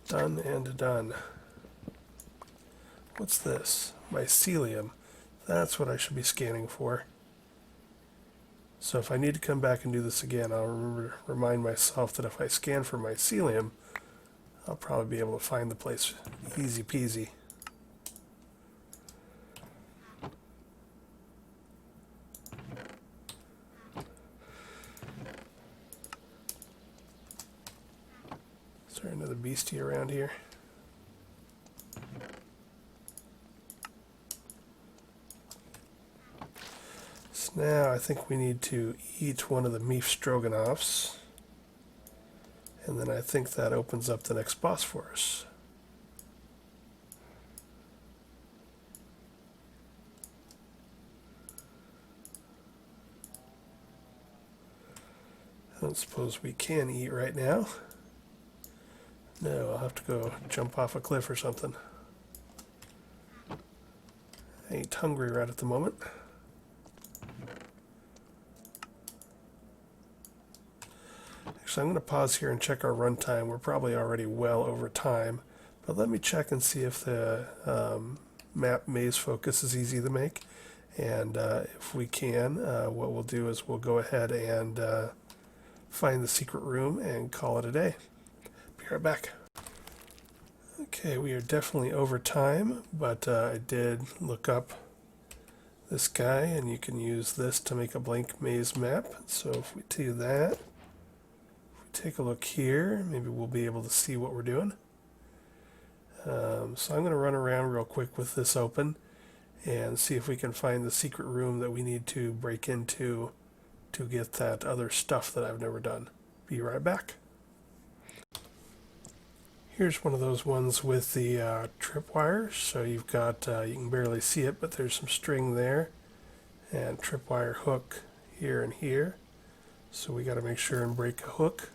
Done and done. What's this? Mycelium. That's what I should be scanning for. So if I need to come back and do this again, I'll remind myself that if I scan for mycelium, I'll probably be able to find the place easy peasy. Is there another beastie around here? So now I think we need to eat one of the meat stroganoffs. And then I think that opens up the next boss for us. I don't suppose we can eat right now. No, I'll have to go jump off a cliff or something. I ain't hungry right at the moment. Actually, I'm going to pause here and check our runtime. We're probably already well over time, but let me check and see if the map maze focus is easy to make. And if we can, what we'll do is we'll go ahead and find the secret room and call it a day. Be right back. Okay, we are definitely over time, but I did look up this guy, and you can use this to make a blank maze map. So if we do that, take a look here, maybe we'll be able to see what we're doing. So I'm going to run around real quick with this open and see if we can find the secret room that we need to break into to get that other stuff that I've never done. Be right back. Here's one of those ones with the tripwire. So you've got, you can barely see it, but there's some string there and tripwire hook here and here. So we got to make sure and break a hook,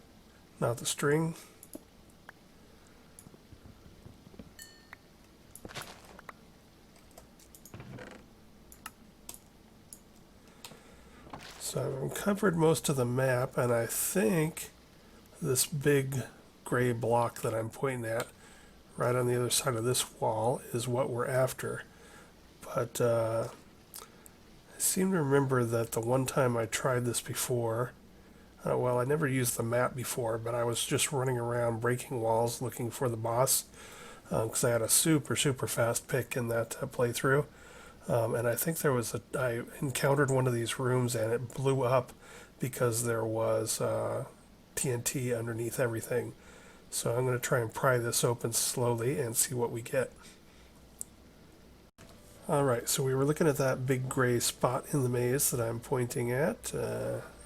not the string. So I've uncovered most of the map, and I think this big gray block that I'm pointing at right on the other side of this wall is what we're after. But I seem to remember that the one time I tried this before, well, I never used the map before, but I was just running around breaking walls looking for the boss because I had a super fast pick in that playthrough. And I think I encountered one of these rooms and it blew up because there was TNT underneath everything. So I'm going to try and pry this open slowly and see what we get. Alright, so we were looking at that big gray spot in the maze that I'm pointing at,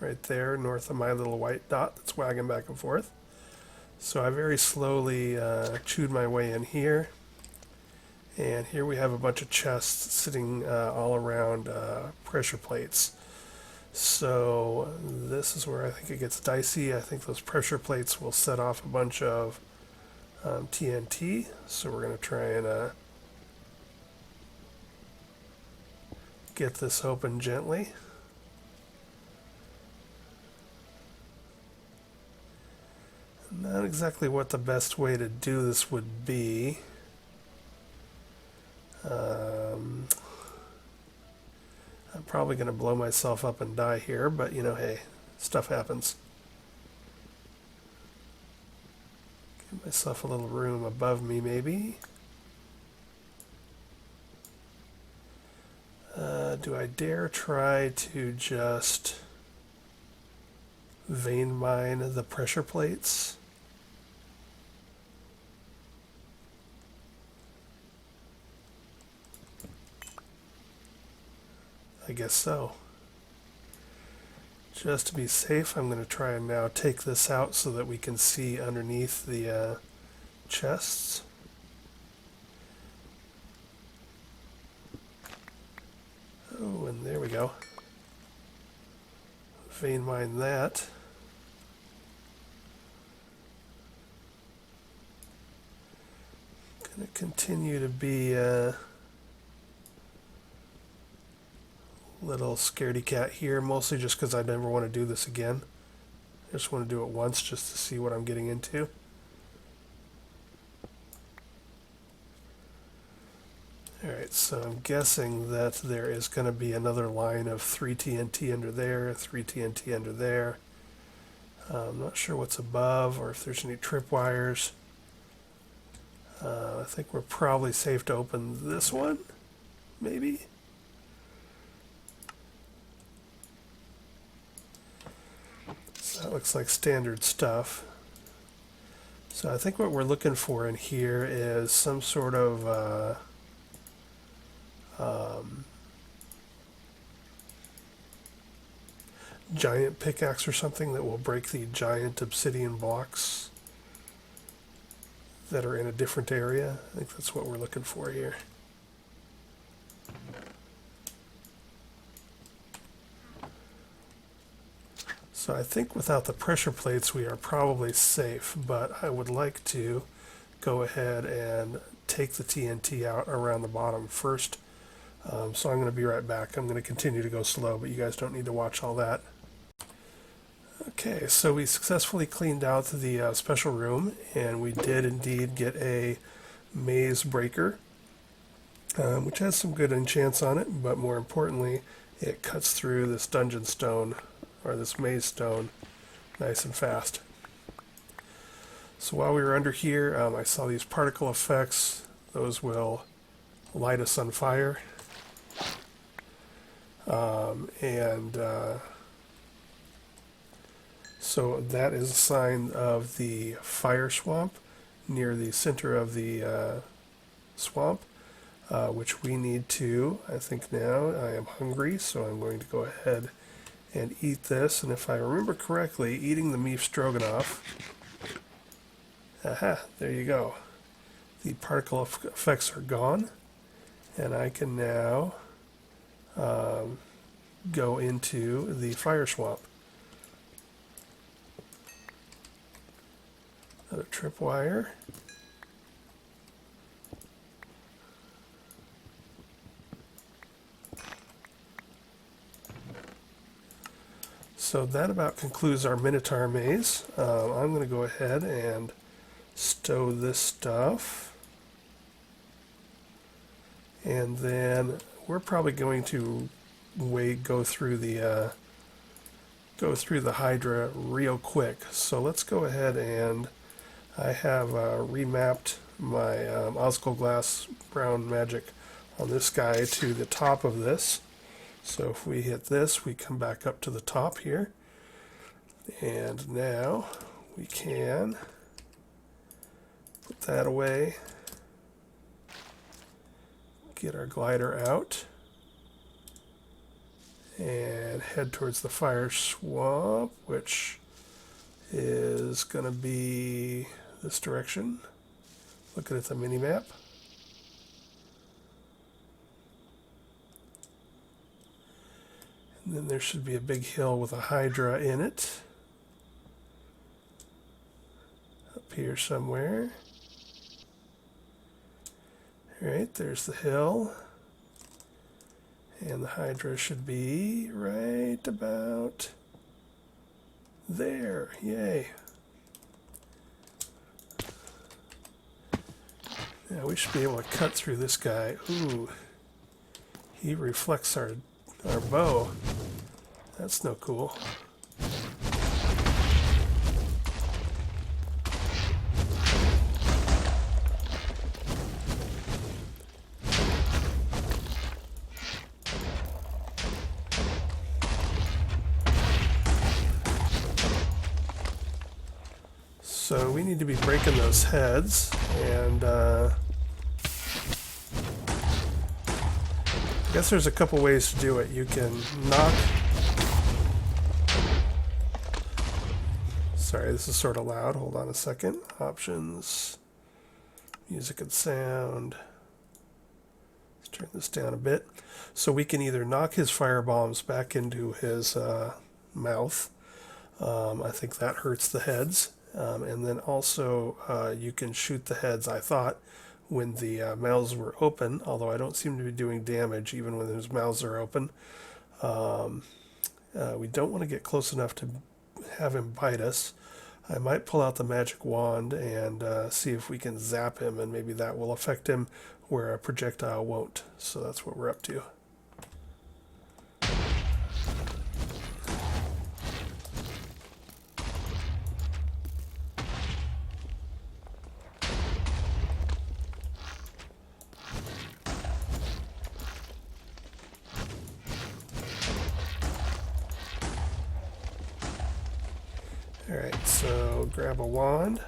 right there north of my little white dot that's wagging back and forth. So I very slowly chewed my way in here, and here we have a bunch of chests sitting all around pressure plates. So this is where I think it gets dicey. I think those pressure plates will set off a bunch of TNT, so we're going to try and get this open gently. Not exactly what the best way to do this would be. I'm probably going to blow myself up and die here, but you know, hey, stuff happens. Give myself a little room above me, maybe. Do I dare try to just vein mine the pressure plates? I guess so. Just to be safe, I'm going to try and now take this out so that we can see underneath the chests. Oh, and there we go. Vein mine that. Going to continue to be little scaredy cat here, mostly just because I never want to do this again. I just want to do it once just to see what I'm getting into. Alright, so I'm guessing that there is going to be another line of 3 TNT under there, 3 TNT under there. I'm not sure what's above or if there's any tripwires. I think we're probably safe to open this one, maybe? So that looks like standard stuff. So I think what we're looking for in here is some sort of giant pickaxe or something that will break the giant obsidian blocks that are in a different area. I think that's what we're looking for here. So I think without the pressure plates we are probably safe, but I would like to go ahead and take the TNT out around the bottom first. So I'm going to be right back. I'm going to continue to go slow, but you guys don't need to watch all that. Okay, so we successfully cleaned out the special room, and we did indeed get a Mazebreaker, which has some good enchants on it, but more importantly, it cuts through this dungeon stone, or this maze stone, nice and fast. So while we were under here, I saw these particle effects. Those will light us on fire. So that is a sign of the fire swamp near the center of the swamp, which we need to, I think now, I am hungry, so I'm going to go ahead and eat this. And if I remember correctly, eating the beef stroganoff, aha, there you go. The particle effects are gone, and I can now go into the fire swamp. Another tripwire. So that about concludes our Minotaur maze. I'm going to go ahead and stow this stuff. And then we're probably going to go through the Hydra real quick. So let's go ahead and I have remapped my Osco Glass Brown Magic on this guy to the top of this. So if we hit this, we come back up to the top here. And now we can put that away. Get our glider out. And head towards the fire swamp, which is going to be this direction. Looking at the mini-map. And then there should be a big hill with a Hydra in it. Up here somewhere. Alright, there's the hill. And the Hydra should be right about there. Yay. Yeah, we should be able to cut through this guy. Ooh. He reflects our bow. That's no cool. So we need to be breaking those heads, and I guess there's a couple ways to do it. You can knock... Sorry, this is sort of loud. Hold on a second. Options, music and sound. Let's turn this down a bit. So we can either knock his fire bombs back into his mouth. I think that hurts the heads. And then also you can shoot the heads, I thought, when the mouths were open, although I don't seem to be doing damage even when his mouths are open. We don't want to get close enough to have him bite us. I might pull out the magic wand and see if we can zap him, and maybe that will affect him where a projectile won't. So that's what we're up to. Alright, so grab a wand.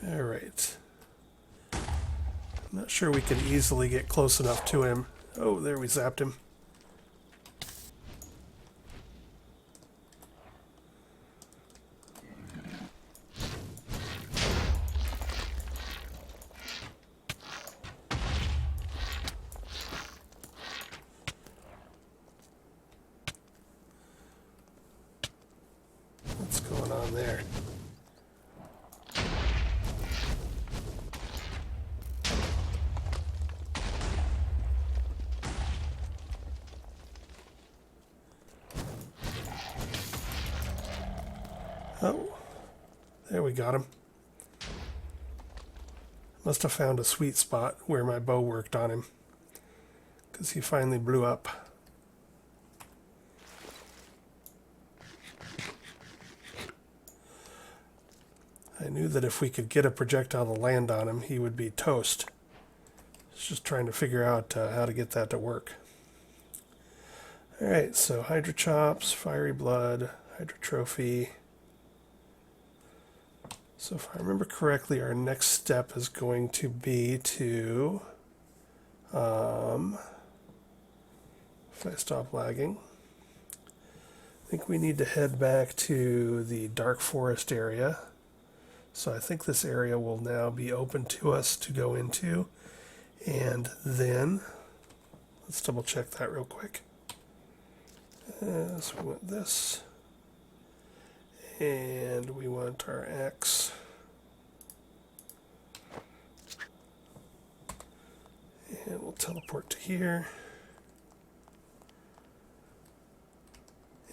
Alright. I'm not sure we can easily get close enough to him. Oh, there we zapped him. What's going on there? Oh, there we got him. Must have found a sweet spot where my bow worked on him, because he finally blew up. I knew that if we could get a projectile to land on him, he would be toast. It's just trying to figure out how to get that to work. Alright, so Hydra Chops, Fiery Blood, Hydra Trophy. So if I remember correctly, our next step is going to be to, if I stop lagging, I think we need to head back to the Dark Forest area. So I think this area will now be open to us to go into. And then, let's double check that real quick. So we want this. And we want our X. And we'll teleport to here.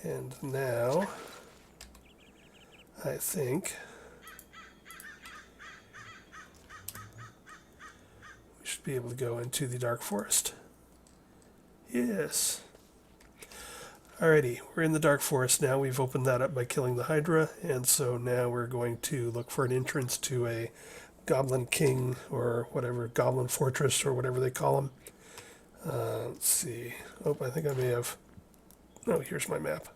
And now, I think we should be able to go into the Dark Forest. Yes. Alrighty, we're in the Dark Forest now. We've opened that up by killing the Hydra, and so now we're going to look for an entrance to a Goblin King, or whatever, Goblin Fortress, or whatever they call them. Let's see. Oh, I think I may have... Oh, here's my map.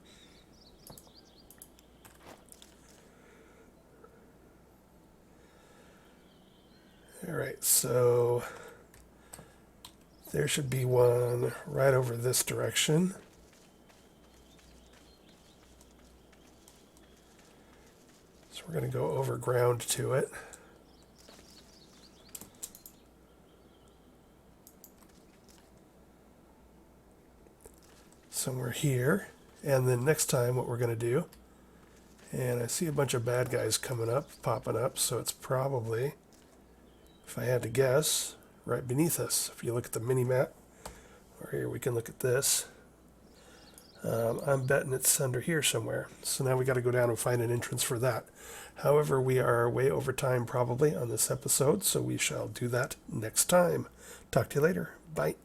Alright, so there should be one right over this direction. So we're going to go over ground to it. Somewhere here. And then next time what we're going to do, and I see a bunch of bad guys coming up, popping up, so it's probably, if I had to guess, right beneath us. If you look at the mini-map, or here we can look at this. I'm betting it's under here somewhere. So now we got to go down and find an entrance for that. However, we are way over time probably on this episode, so we shall do that next time. Talk to you later. Bye.